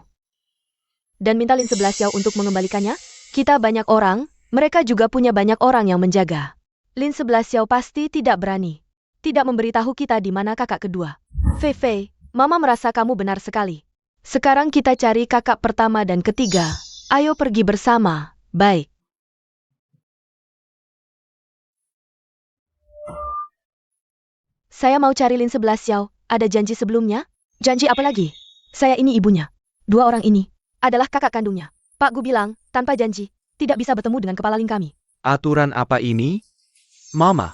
dan minta Lin 11 Xiao untuk mengembalikannya? Kita banyak orang, mereka juga punya banyak orang yang menjaga. Lin 11 Xiao pasti tidak berani. Tidak memberitahu kita di mana kakak kedua. Fei Fei, Mama merasa kamu benar sekali. Sekarang kita cari kakak pertama dan ketiga. Ayo pergi bersama. Baik. Saya mau cari Lin 11 Xiao. Ada janji sebelumnya? Janji apa lagi? Saya ini ibunya. Dua orang ini adalah kakak kandungnya. Pak Gu bilang, tanpa janji, tidak bisa bertemu dengan kepala Lin kami. Aturan apa ini? Mama,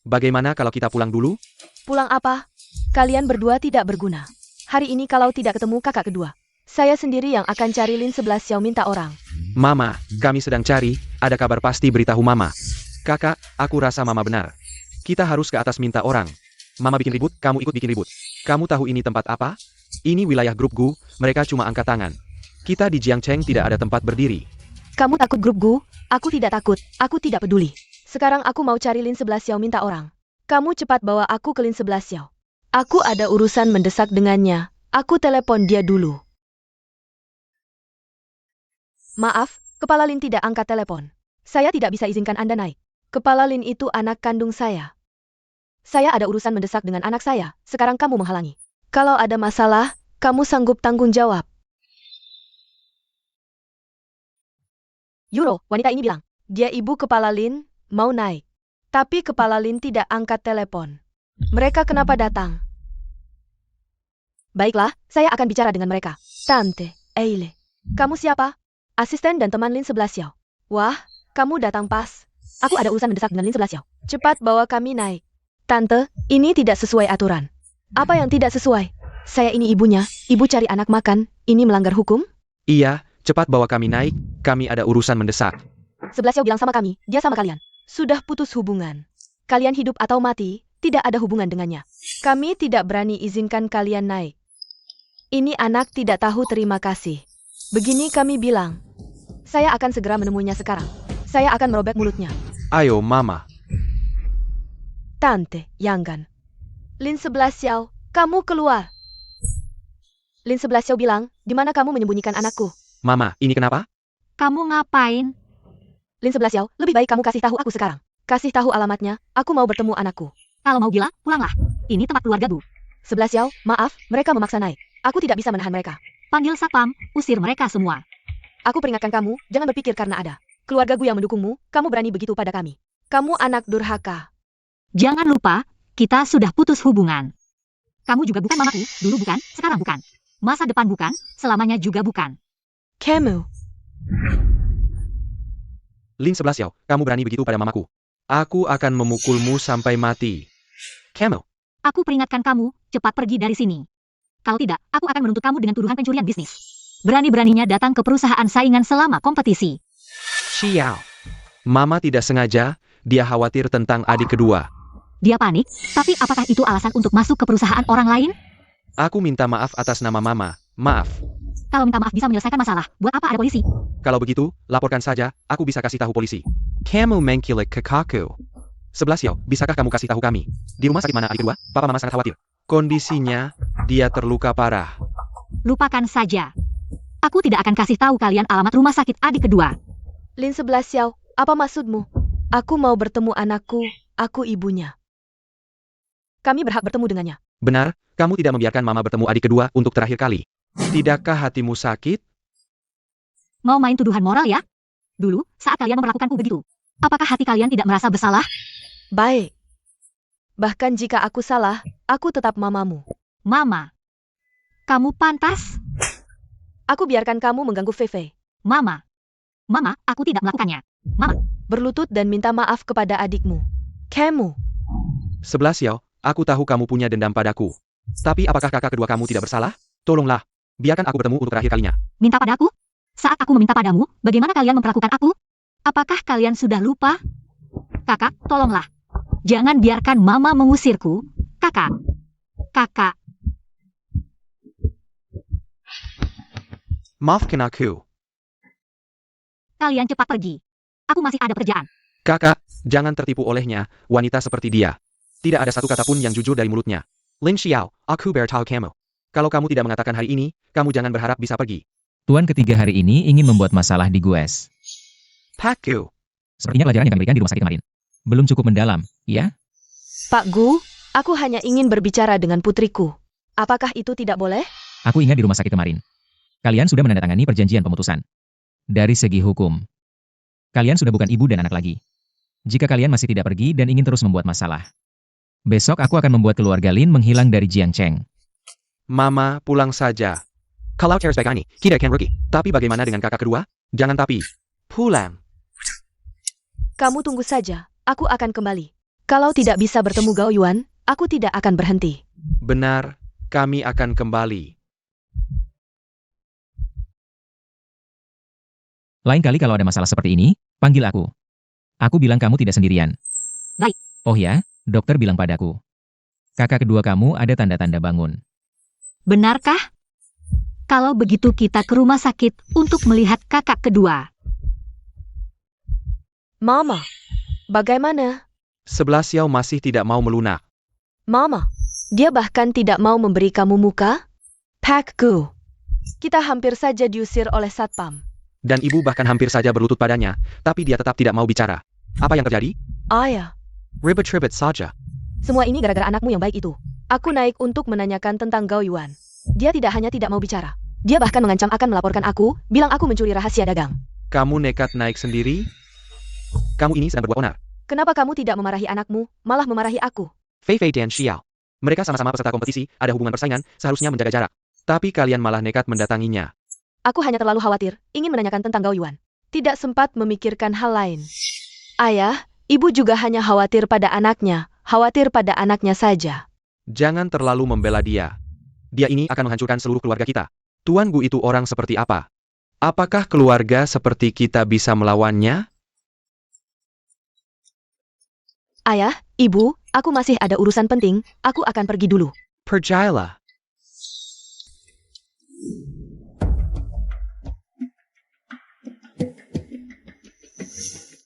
bagaimana kalau kita pulang dulu? Pulang apa? Kalian berdua tidak berguna. Hari ini kalau tidak ketemu kakak kedua, saya sendiri yang akan cari Lin 11 Xiao minta orang. Mama, kami sedang cari, ada kabar pasti beritahu Mama. Kakak, aku rasa Mama benar. Kita harus ke atas minta orang. Mama bikin ribut, kamu ikut bikin ribut. Kamu tahu ini tempat apa? Ini wilayah grup Gu, mereka cuma angkat tangan. Kita di Jiangcheng tidak ada tempat berdiri. Kamu takut grup Gu? Aku tidak takut, aku tidak peduli. Sekarang aku mau cari Lin 11 Xiao minta orang. Kamu cepat bawa aku ke Lin 11 Xiao. Aku ada urusan mendesak dengannya. Aku telepon dia dulu. Maaf, Kepala Lin tidak angkat telepon. Saya tidak bisa izinkan Anda naik. Kepala Lin itu anak kandung saya. Saya ada urusan mendesak dengan anak saya. Sekarang kamu menghalangi. Kalau ada masalah, kamu sanggup tanggung jawab. Yuro, wanita ini bilang, dia ibu Kepala Lin, mau naik. Tapi Kepala Lin tidak angkat telepon. Mereka kenapa datang? Baiklah, saya akan bicara dengan mereka. Tante, Eile. Kamu siapa? Asisten dan teman Lin 11 Xiao. Wah, kamu datang pas. Aku ada urusan mendesak dengan Lin 11 Xiao. Cepat bawa kami naik. Tante, ini tidak sesuai aturan. Apa yang tidak sesuai? Saya ini ibunya, ibu cari anak makan, ini melanggar hukum? Iya, cepat bawa kami naik, kami ada urusan mendesak. 11 Xiao bilang sama kami, dia sama kalian. Sudah putus hubungan. Kalian hidup atau mati, tidak ada hubungan dengannya. Kami tidak berani izinkan kalian naik. Ini anak tidak tahu terima kasih. Begini kami bilang. Saya akan segera menemuinya sekarang. Saya akan merobek mulutnya. Ayo, Mama. Tante, Yanggan. Lin 11 Xiao, kamu keluar. Lin 11 Xiao bilang, di mana kamu menyembunyikan anakku? Mama, ini kenapa? Kamu ngapain? Lin 11 Xiao, lebih baik kamu kasih tahu aku sekarang. Kasih tahu alamatnya, aku mau bertemu anakku. Kalau mau gila, pulanglah. Ini tempat keluarga Gu. 11 Xiao, maaf, mereka memaksa naik. Aku tidak bisa menahan mereka. Panggil satpam, usir mereka semua. Aku peringatkan kamu, jangan berpikir karena ada keluarga Gu yang mendukungmu, kamu berani begitu pada kami. Kamu anak durhaka. Jangan lupa, kita sudah putus hubungan. Kamu juga bukan mamaku, dulu bukan, sekarang bukan. Masa depan bukan, selamanya juga bukan. Kamu. Lin 11 Xiao, kamu berani begitu pada mamaku. Aku akan memukulmu sampai mati. Camel. Aku peringatkan kamu, cepat pergi dari sini. Kalau tidak, aku akan menuntut kamu dengan tuduhan pencurian bisnis. Berani-beraninya datang ke perusahaan saingan selama kompetisi. Xiao. Mama tidak sengaja, dia khawatir tentang adik kedua. Dia panik, tapi apakah itu alasan untuk masuk ke perusahaan orang lain? Aku minta maaf atas nama Mama, maaf. Kalau minta maaf bisa menyelesaikan masalah, buat apa ada polisi? Kalau begitu, laporkan saja, aku bisa kasih tahu polisi. Kamu mengkilik kakakku. 11 Xiao, bisakah kamu kasih tahu kami? Di rumah sakit mana adik kedua? Papa Mama sangat khawatir. Kondisinya, dia terluka parah. Lupakan saja. Aku tidak akan kasih tahu kalian alamat rumah sakit adik kedua. Lin 11 Xiao, apa maksudmu? Aku mau bertemu anakku, aku ibunya. Kami berhak bertemu dengannya. Benar, kamu tidak membiarkan Mama bertemu adik kedua untuk terakhir kali. Tidakkah hatimu sakit? Mau main tuduhan moral ya? Dulu, saat kalian memperlakukanku begitu, apakah hati kalian tidak merasa bersalah? Baik. Bahkan jika aku salah, aku tetap mamamu. Mama. Kamu pantas? Aku biarkan kamu mengganggu Fei. Mama. Mama, aku tidak melakukannya. Mama. Berlutut dan minta maaf kepada adikmu. Kamu. 11 Xiao, aku tahu kamu punya dendam padaku. Tapi apakah kakak kedua kamu tidak bersalah? Tolonglah, biarkan aku bertemu untuk terakhir kalinya. Minta padaku? Saat aku meminta padamu, bagaimana kalian memperlakukan aku? Apakah kalian sudah lupa? Kakak, tolonglah. Jangan biarkan Mama mengusirku. Kakak. Kakak. Maafkan aku. Kalian cepat pergi. Aku masih ada pekerjaan. Kakak, jangan tertipu olehnya, wanita seperti dia. Tidak ada satu kata pun yang jujur dari mulutnya. Lin Xiao, aku beritahu kamu. Kalau kamu tidak mengatakan hari ini, kamu jangan berharap bisa pergi. Tuan ketiga hari ini ingin membuat masalah di GUS. Paku. Sepertinya pelajaran yang kami berikan di rumah sakit kemarin belum cukup mendalam, ya? Pak Gu, aku hanya ingin berbicara dengan putriku. Apakah itu tidak boleh? Aku ingat di rumah sakit kemarin. Kalian sudah menandatangani perjanjian pemutusan. Dari segi hukum, kalian sudah bukan ibu dan anak lagi. Jika kalian masih tidak pergi dan ingin terus membuat masalah, besok aku akan membuat keluarga Lin menghilang dari Jiangcheng. Mama, pulang saja. Kalau cara sebaik ini, kita akan rugi. Tapi bagaimana dengan kakak kedua? Jangan tapi. Pulang. Kamu tunggu saja, aku akan kembali. Kalau tidak bisa bertemu Gao Yuan, aku tidak akan berhenti. Benar, kami akan kembali. Lain kali kalau ada masalah seperti ini, panggil aku. Aku bilang kamu tidak sendirian. Baik. Oh ya, dokter bilang padaku. Kakak kedua kamu ada tanda-tanda bangun. Benarkah? Kalau begitu kita ke rumah sakit untuk melihat kakak kedua. Mama, bagaimana? 11 Xiao masih tidak mau melunak. Mama, dia bahkan tidak mau memberi kamu muka? Pak Gu. Kita hampir saja diusir oleh Satpam. Dan ibu bahkan hampir saja berlutut padanya, tapi dia tetap tidak mau bicara. Apa yang terjadi? Ayah, Ribet-ribet saja. semua ini gara-gara anakmu yang baik itu. Aku naik untuk menanyakan tentang Gao Yuan. Dia tidak hanya tidak mau bicara. Dia bahkan mengancam akan melaporkan aku, bilang aku mencuri rahasia dagang. Kamu nekat naik sendiri? Kamu ini sedang berbuat onar. Kenapa kamu tidak memarahi anakmu, malah memarahi aku? Fei Fei dan Xiao. Mereka sama-sama peserta kompetisi, ada hubungan persaingan, seharusnya menjaga jarak. Tapi kalian malah nekat mendatanginya. Aku hanya terlalu khawatir, ingin menanyakan tentang Gao Yuan. Tidak sempat memikirkan hal lain. Ayah, ibu juga hanya khawatir pada anaknya saja. Jangan terlalu membela dia. Dia ini akan menghancurkan seluruh keluarga kita. Tuan Gu itu orang seperti apa? Apakah keluarga seperti kita bisa melawannya? Ayah, ibu, aku masih ada urusan penting, aku akan pergi dulu. Percayalah.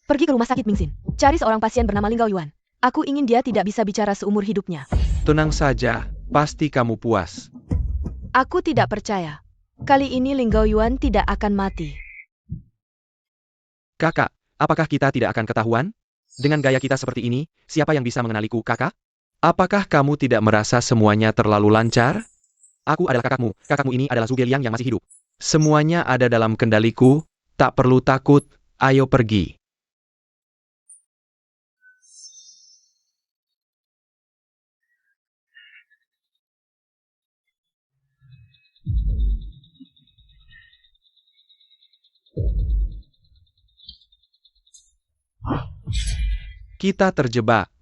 Pergi ke rumah sakit Mingxin. Cari seorang pasien bernama Ling Gao Yuan. Aku ingin dia tidak bisa bicara seumur hidupnya. Tenang saja, pasti kamu puas. Aku tidak percaya. Kali ini Ling Gao Yuan tidak akan mati. Kakak, apakah kita tidak akan ketahuan? Dengan gaya kita seperti ini, siapa yang bisa mengenaliku, kakak? Apakah kamu tidak merasa semuanya terlalu lancar? Aku adalah kakakmu, kakakmu ini adalah Zhuge Liang yang masih hidup. Semuanya ada dalam kendaliku, tak perlu takut, ayo pergi. Kita terjebak.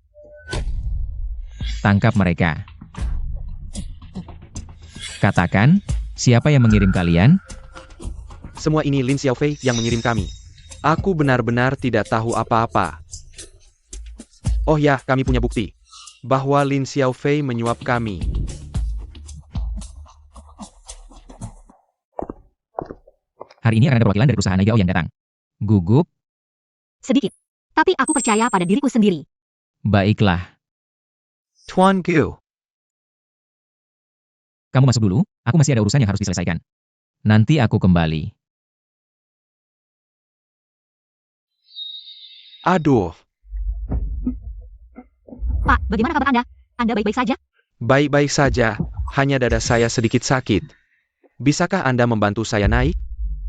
Tangkap mereka. Katakan, siapa yang mengirim kalian? Semua ini Lin Xiaofei yang mengirim kami. Aku benar-benar tidak tahu apa-apa. Oh ya, kami punya bukti. Bahwa Lin Xiaofei menyuap kami. Hari ini akan ada perwakilan dari perusahaan Naigao yang datang. Gugup? Sedikit. Tapi aku percaya pada diriku sendiri. Baiklah. Tuan Gu. Kamu masuk dulu, aku masih ada urusan yang harus diselesaikan. Nanti aku kembali. Aduh, Pak, bagaimana kabar Anda? Anda baik-baik saja? baik-baik saja, hanya dada saya sedikit sakit. Bisakah Anda membantu saya naik?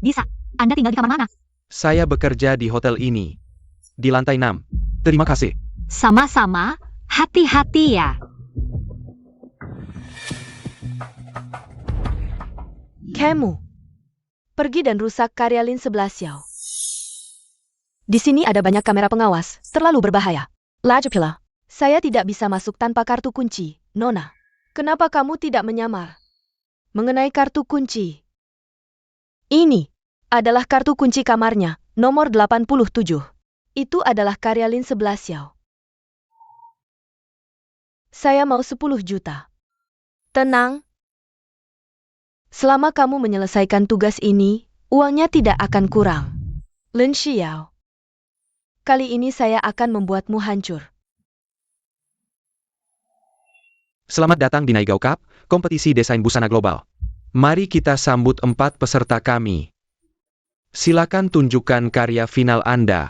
Bisa. Anda tinggal di kamar mana? Saya bekerja di hotel ini. Di lantai 6. Terima kasih. Sama-sama. Hati-hati ya. Kamu, pergi dan rusak karya Lin 11 Xiao. Di sini ada banyak kamera pengawas, terlalu berbahaya. Lajupila, saya tidak bisa masuk tanpa kartu kunci, Nona. Kenapa kamu tidak menyamar? Mengenai kartu kunci. Ini adalah kartu kunci kamarnya, nomor 87. Itu adalah karya Lin 11 Xiao. Saya mau 10 juta. Tenang. Selama kamu menyelesaikan tugas ini, uangnya tidak akan kurang. Lin Xiao. Kali ini saya akan membuatmu hancur. Selamat datang di Naigao Cup, kompetisi desain busana global. Mari kita sambut 4 peserta kami. Silakan tunjukkan karya final Anda.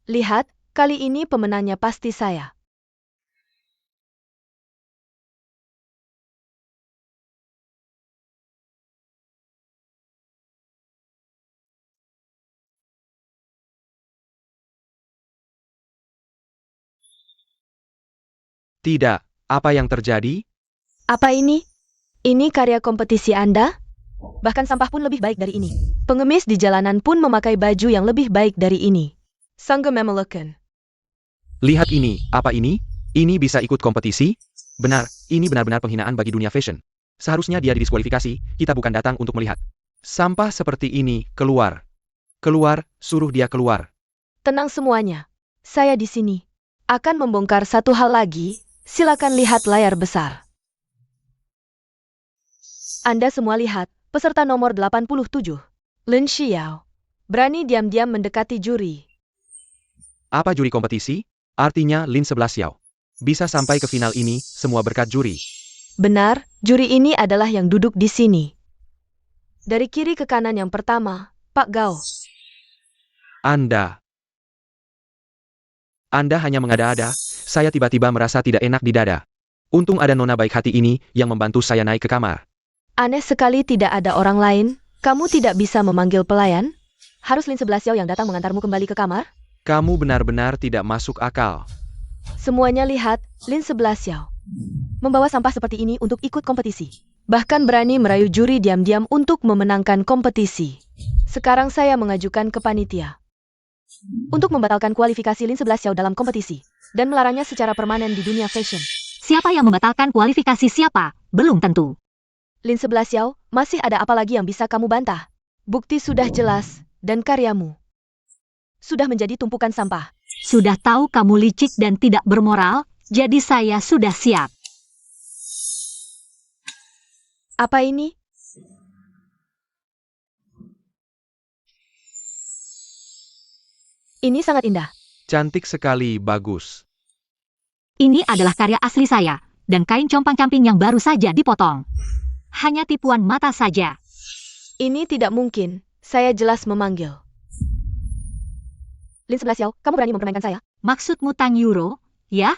Lihat, kali ini pemenangnya pasti saya. Tidak, apa yang terjadi? Apa ini? Ini karya kompetisi Anda? Bahkan sampah pun lebih baik dari ini. Pengemis di jalanan pun memakai baju yang lebih baik dari ini. Sanggup memelukan. Lihat ini, apa ini? Ini bisa ikut kompetisi? Benar, ini benar-benar penghinaan bagi dunia fashion. Seharusnya dia didiskualifikasi, kita bukan datang untuk melihat. Sampah seperti ini, keluar. Keluar, suruh dia keluar. Tenang semuanya. Saya di sini. Akan membongkar satu hal lagi, silakan lihat layar besar. Anda semua lihat, peserta nomor 87, Lin Xiao. Berani diam-diam mendekati juri. Apa juri kompetisi? Artinya Lin 11 Xiao. Bisa sampai ke final ini, semua berkat juri. Benar, juri ini adalah yang duduk di sini. Dari kiri ke kanan yang pertama, Pak Gao. Anda hanya mengada-ada, saya tiba-tiba merasa tidak enak di dada. Untung ada nona baik hati ini yang membantu saya naik ke kamar. Aneh sekali tidak ada orang lain, kamu tidak bisa memanggil pelayan? Harus Lin 11 Xiao yang datang mengantarmu kembali ke kamar? Kamu benar-benar tidak masuk akal. Semuanya lihat, Lin 11 Xiao. Membawa sampah seperti ini untuk ikut kompetisi. Bahkan berani merayu juri diam-diam untuk memenangkan kompetisi. Sekarang saya mengajukan ke panitia untuk membatalkan kualifikasi Lin 11 Xiao dalam kompetisi dan melarangnya secara permanen di dunia fashion. Siapa yang membatalkan kualifikasi siapa? Belum tentu. Lin 11 Xiao, masih ada apa lagi yang bisa kamu bantah? Bukti sudah jelas, dan karyamu sudah menjadi tumpukan sampah. Sudah tahu kamu licik dan tidak bermoral, jadi saya sudah siap. Apa ini? Ini sangat indah. Cantik sekali, bagus. Ini adalah karya asli saya, dan kain compang-camping yang baru saja dipotong. Hanya tipuan mata saja. Ini tidak mungkin, saya jelas memanggil. Lin 11 Xiao, kamu berani mempermainkan saya? Maksudmu Tang Euro, ya?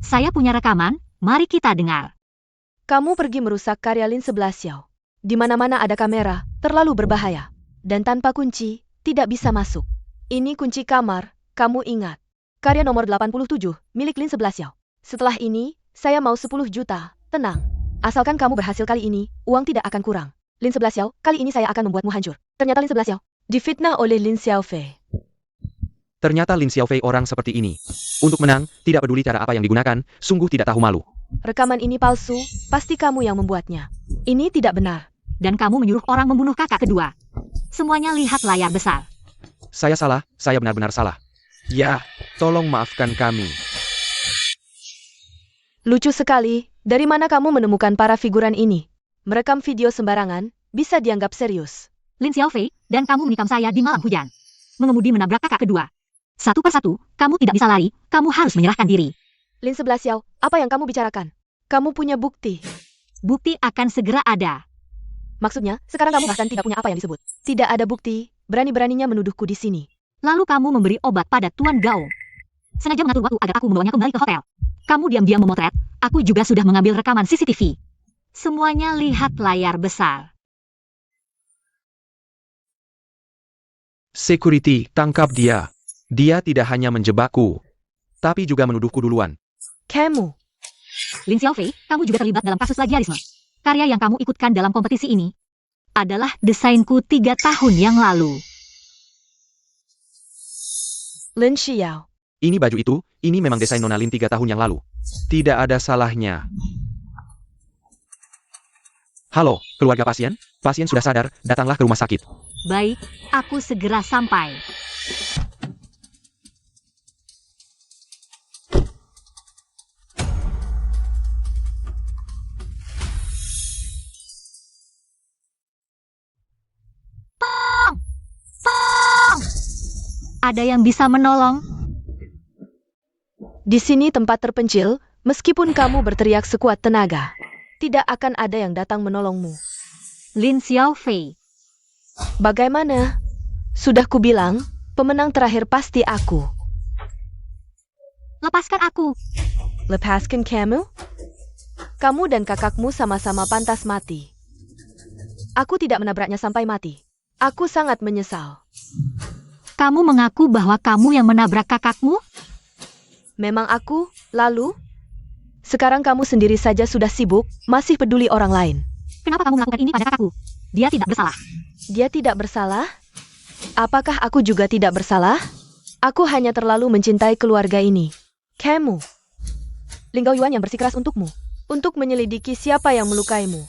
Saya punya rekaman, mari kita dengar. Kamu pergi merusak karya Lin 11 Xiao. Di mana-mana ada kamera, terlalu berbahaya. Dan tanpa kunci, tidak bisa masuk. Ini kunci kamar, kamu ingat. Karya nomor 87, milik Lin 11 Xiao. Setelah ini, saya mau 10 juta, tenang. Asalkan kamu berhasil kali ini, uang tidak akan kurang. Lin 11 Xiao, kali ini saya akan membuatmu hancur. Ternyata Lin 11 Xiao difitnah oleh Lin Xiaofei. Ternyata Lin Xiaofei orang seperti ini. Untuk menang, tidak peduli cara apa yang digunakan, sungguh tidak tahu malu. Rekaman ini palsu, pasti kamu yang membuatnya. Ini tidak benar. Dan kamu menyuruh orang membunuh kakak kedua. Semuanya lihat layar besar. Saya salah, saya benar-benar salah. Ya, tolong maafkan kami. Lucu sekali, dari mana kamu menemukan para figuran ini? Merekam video sembarangan, bisa dianggap serius. Lin Xiaofei, dan kamu menikam saya di malam hujan. Mengemudi menabrak kakak kedua. Satu persatu, kamu tidak bisa lari, kamu harus menyerahkan diri. Lin 11 Xiao, apa yang kamu bicarakan? Kamu punya bukti. Bukti akan segera ada. Maksudnya, sekarang kamu bahkan tidak punya apa yang disebut. Tidak ada bukti, berani-beraninya menuduhku di sini. Lalu kamu memberi obat pada Tuan Gao. Sengaja mengatur waktu agar aku membawanya kembali ke hotel. Kamu diam-diam memotret, aku juga sudah mengambil rekaman CCTV. Semuanya lihat layar besar. Security, tangkap dia. Dia tidak hanya menjebakku, tapi juga menuduhku duluan. Kamu. Lin Xiaofei, kamu juga terlibat dalam kasus plagiarisme. Karya yang kamu ikutkan dalam kompetisi ini adalah desainku 3 tahun yang lalu. Lin Xiao. Ini baju itu, ini memang desain Nona Lin 3 tahun yang lalu. Tidak ada salahnya. Halo, keluarga pasien? Pasien sudah sadar, datanglah ke rumah sakit. Baik, aku segera sampai. Ada yang bisa menolong? Di sini tempat terpencil, meskipun kamu berteriak sekuat tenaga, tidak akan ada yang datang menolongmu. Lin Xiaofei. Bagaimana? Sudah kubilang, pemenang terakhir pasti aku. Lepaskan aku. Lepaskan kamu? Kamu dan kakakmu sama-sama pantas mati. Aku tidak menabraknya sampai mati. Aku sangat menyesal. Kamu mengaku bahwa kamu yang menabrak kakakmu? Memang aku, lalu? Sekarang kamu sendiri saja sudah sibuk, masih peduli orang lain. Kenapa kamu melakukan ini pada kakakku? Dia tidak bersalah. Dia tidak bersalah? Apakah aku juga tidak bersalah? Aku hanya terlalu mencintai keluarga ini. Kamu. Ling Gaoyuan yang bersikeras untukmu. Untuk menyelidiki siapa yang melukaimu.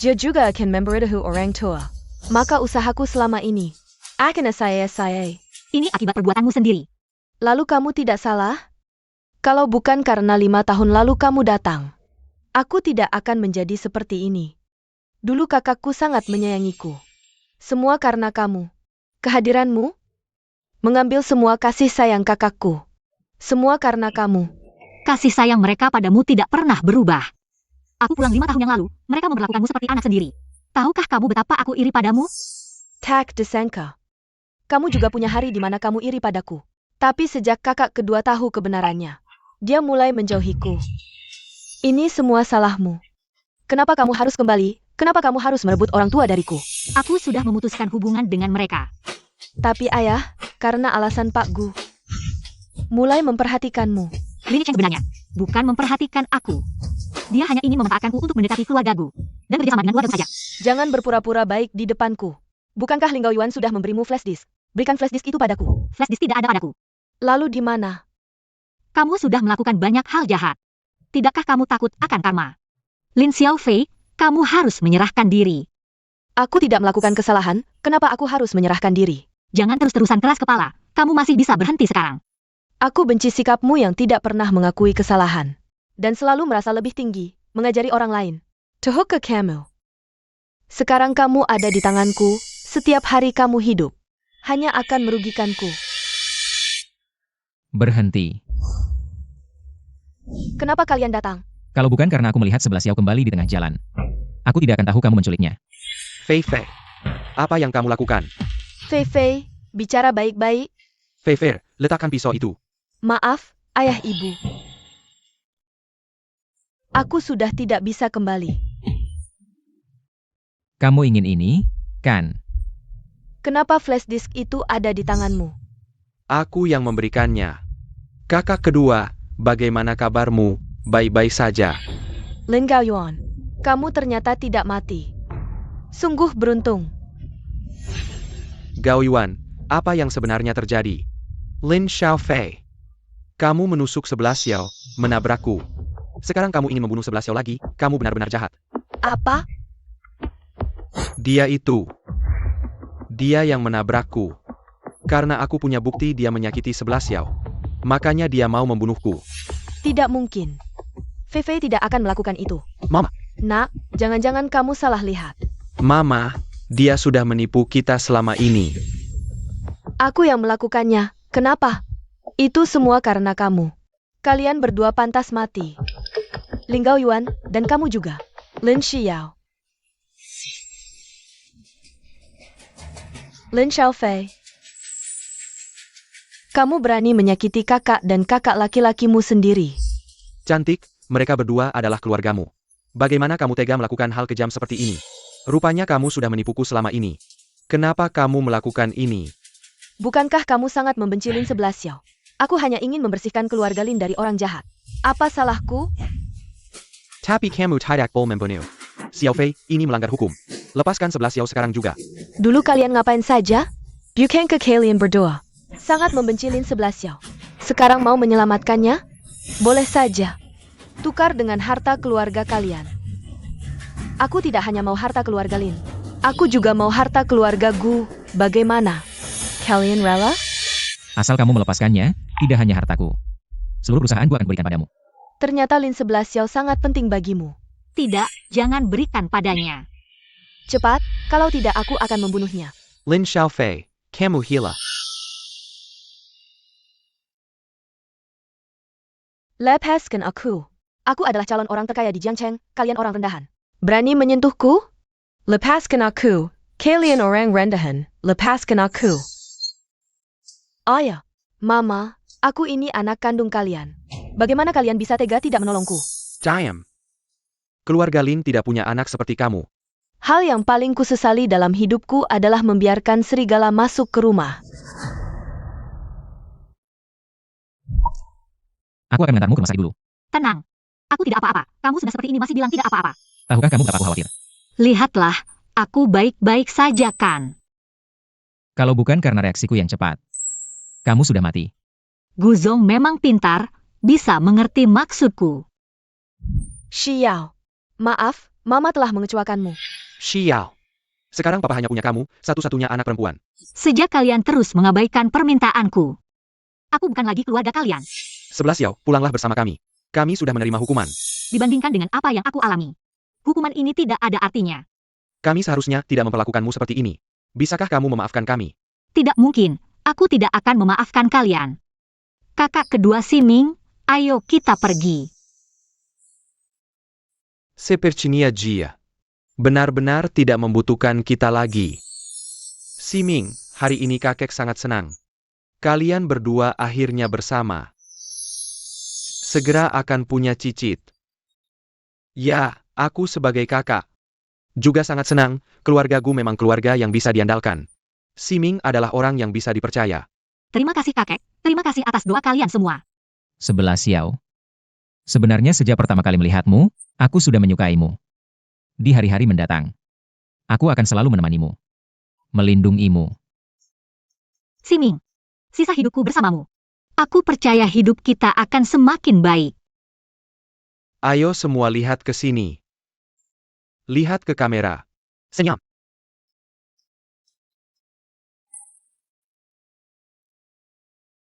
Dia juga akan memberitahu orang tua. Maka usahaku selama ini akan saya. Ini akibat perbuatanmu sendiri. Lalu kamu tidak salah? Kalau bukan karena 5 tahun lalu kamu datang, aku tidak akan menjadi seperti ini. Dulu kakakku sangat menyayangiku. Semua karena kamu. Kehadiranmu mengambil semua kasih sayang kakakku. Semua karena kamu. Kasih sayang mereka padamu tidak pernah berubah. Aku pulang 5 tahun yang lalu, mereka memperlakukanmu seperti anak sendiri. Tahukah kamu betapa aku iri padamu? Tak disangka. Kamu juga punya hari di mana kamu iri padaku. Tapi sejak kakak kedua tahu kebenarannya, dia mulai menjauhiku. Ini semua salahmu. Kenapa kamu harus kembali? Kenapa kamu harus merebut orang tua dariku? Aku sudah memutuskan hubungan dengan mereka. Tapi ayah, karena alasan Pak Gu, mulai memperhatikanmu. Lin Cheng sebenarnya bukan memperhatikan aku. Dia hanya ingin memanfaatkanku untuk mendekati keluargaku dan bekerjasama dengan keluarga saja. Jangan berpura-pura baik di depanku. Bukankah Ling Gaoyuan sudah memberimu flash disk? Berikan flash disk itu padaku. Flash disk tidak ada padaku. Lalu di mana? Kamu sudah melakukan banyak hal jahat. Tidakkah kamu takut akan karma? Lin Xiaofei, kamu harus menyerahkan diri. Aku tidak melakukan kesalahan, kenapa aku harus menyerahkan diri? Jangan terus-terusan keras kepala. Kamu masih bisa berhenti sekarang. Aku benci sikapmu yang tidak pernah mengakui kesalahan. Dan selalu merasa lebih tinggi, mengajari orang lain. Tuhuk ke kamu. Sekarang kamu ada di tanganku, setiap hari kamu hidup. Hanya akan merugikanku. Berhenti. Kenapa kalian datang? Kalau bukan karena aku melihat 11 Xiao kembali di tengah jalan, aku tidak akan tahu kamu menculiknya. Fei Fei, apa yang kamu lakukan? Fei Fei, bicara baik-baik. Fei Fei, letakkan pisau itu. Maaf, ayah ibu. Aku sudah tidak bisa kembali. Kamu ingin ini, kan? Kenapa flash disk itu ada di tanganmu? Aku yang memberikannya. Kakak kedua, bagaimana kabarmu? Baik-baik saja. Lin Gaoyuan, kamu ternyata tidak mati. Sungguh beruntung. Gaoyuan, apa yang sebenarnya terjadi? Lin Xiaofei, kamu menusuk 11 Xiao, menabrakku. Sekarang kamu ingin membunuh 11 Xiao lagi, kamu benar-benar jahat. Apa? Dia itu. Dia yang menabrakku. Karena aku punya bukti dia menyakiti 11 Xiao. Makanya dia mau membunuhku. Tidak mungkin. Fei Fei tidak akan melakukan itu. Mama. Nak, jangan-jangan kamu salah lihat. Mama, dia sudah menipu kita selama ini. Aku yang melakukannya. Kenapa? Itu semua karena kamu. Kalian berdua pantas mati. Ling Gaoyuan, dan kamu juga. Lin Xiao. Lin Xiaofei. Kamu berani menyakiti kakak dan kakak laki-lakimu sendiri. Cantik, mereka berdua adalah keluargamu. Bagaimana kamu tega melakukan hal kejam seperti ini? Rupanya kamu sudah menipuku selama ini. Kenapa kamu melakukan ini? Bukankah kamu sangat membenci Lin 11 Xiao? Aku hanya ingin membersihkan keluarga Lin dari orang jahat. Apa salahku? Tapi kamu tidak boleh membunuh. Xiaofei, ini melanggar hukum. Lepaskan 11 Xiao sekarang juga. Dulu kalian ngapain saja? Bukan ke kalian berdua. Sangat membenci Lin 11 Xiao. Sekarang mau menyelamatkannya? Boleh saja. Tukar dengan harta keluarga kalian. Aku tidak hanya mau harta keluarga Lin. Aku juga mau harta keluarga Gu. Bagaimana? Kalian rela? Asal kamu melepaskannya, tidak hanya hartaku. Seluruh perusahaanku akan berikan padamu. Ternyata Lin 11 Xiao sangat penting bagimu. Tidak, jangan berikan padanya. Cepat, kalau tidak aku akan membunuhnya. Lin Xiaofei, kamu gila. Lepaskan aku. Aku adalah calon orang terkaya di Jiangcheng, kalian orang rendahan. Berani menyentuhku? Lepaskan aku. Kalian orang rendahan, lepaskan aku. Ayah, Mama, aku ini anak kandung kalian. Bagaimana kalian bisa tega tidak menolongku? Diam. Keluarga Lin tidak punya anak seperti kamu. Hal yang paling kusesali dalam hidupku adalah membiarkan serigala masuk ke rumah. Aku akan mengantarmu ke rumah sakit dulu. Tenang. Aku tidak apa-apa. Kamu sudah seperti ini masih bilang tidak apa-apa. Tahukah kamu betapa aku khawatir? Lihatlah, aku baik-baik saja kan. Kalau bukan karena reaksiku yang cepat, kamu sudah mati. Guzong memang pintar, bisa mengerti maksudku. Xiao. Maaf, Mama telah mengecewakanmu. Xiao. Sekarang papa hanya punya kamu, satu-satunya anak perempuan. Sejak kalian terus mengabaikan permintaanku. Aku bukan lagi keluarga kalian. 11 Xiao, pulanglah bersama kami. Kami sudah menerima hukuman. Dibandingkan dengan apa yang aku alami. Hukuman ini tidak ada artinya. Kami seharusnya tidak memperlakukanmu seperti ini. Bisakah kamu memaafkan kami? Tidak mungkin, aku tidak akan memaafkan kalian. Kakak kedua Siming, ayo kita pergi. Sepertinya Jia benar-benar tidak membutuhkan kita lagi. Siming, hari ini kakek sangat senang. Kalian berdua akhirnya bersama. Segera akan punya cicit. Ya, aku sebagai kakak juga sangat senang, keluargaku memang keluarga yang bisa diandalkan. Siming adalah orang yang bisa dipercaya. Terima kasih kakek, terima kasih atas doa kalian semua. 11 Xiao. Sebenarnya sejak pertama kali melihatmu, aku sudah menyukaimu. Di hari-hari mendatang, aku akan selalu menemanimu. Melindungimu. Siming, sisa hidupku bersamamu. Aku percaya hidup kita akan semakin baik. Ayo semua lihat ke sini. Lihat ke kamera. Senyum.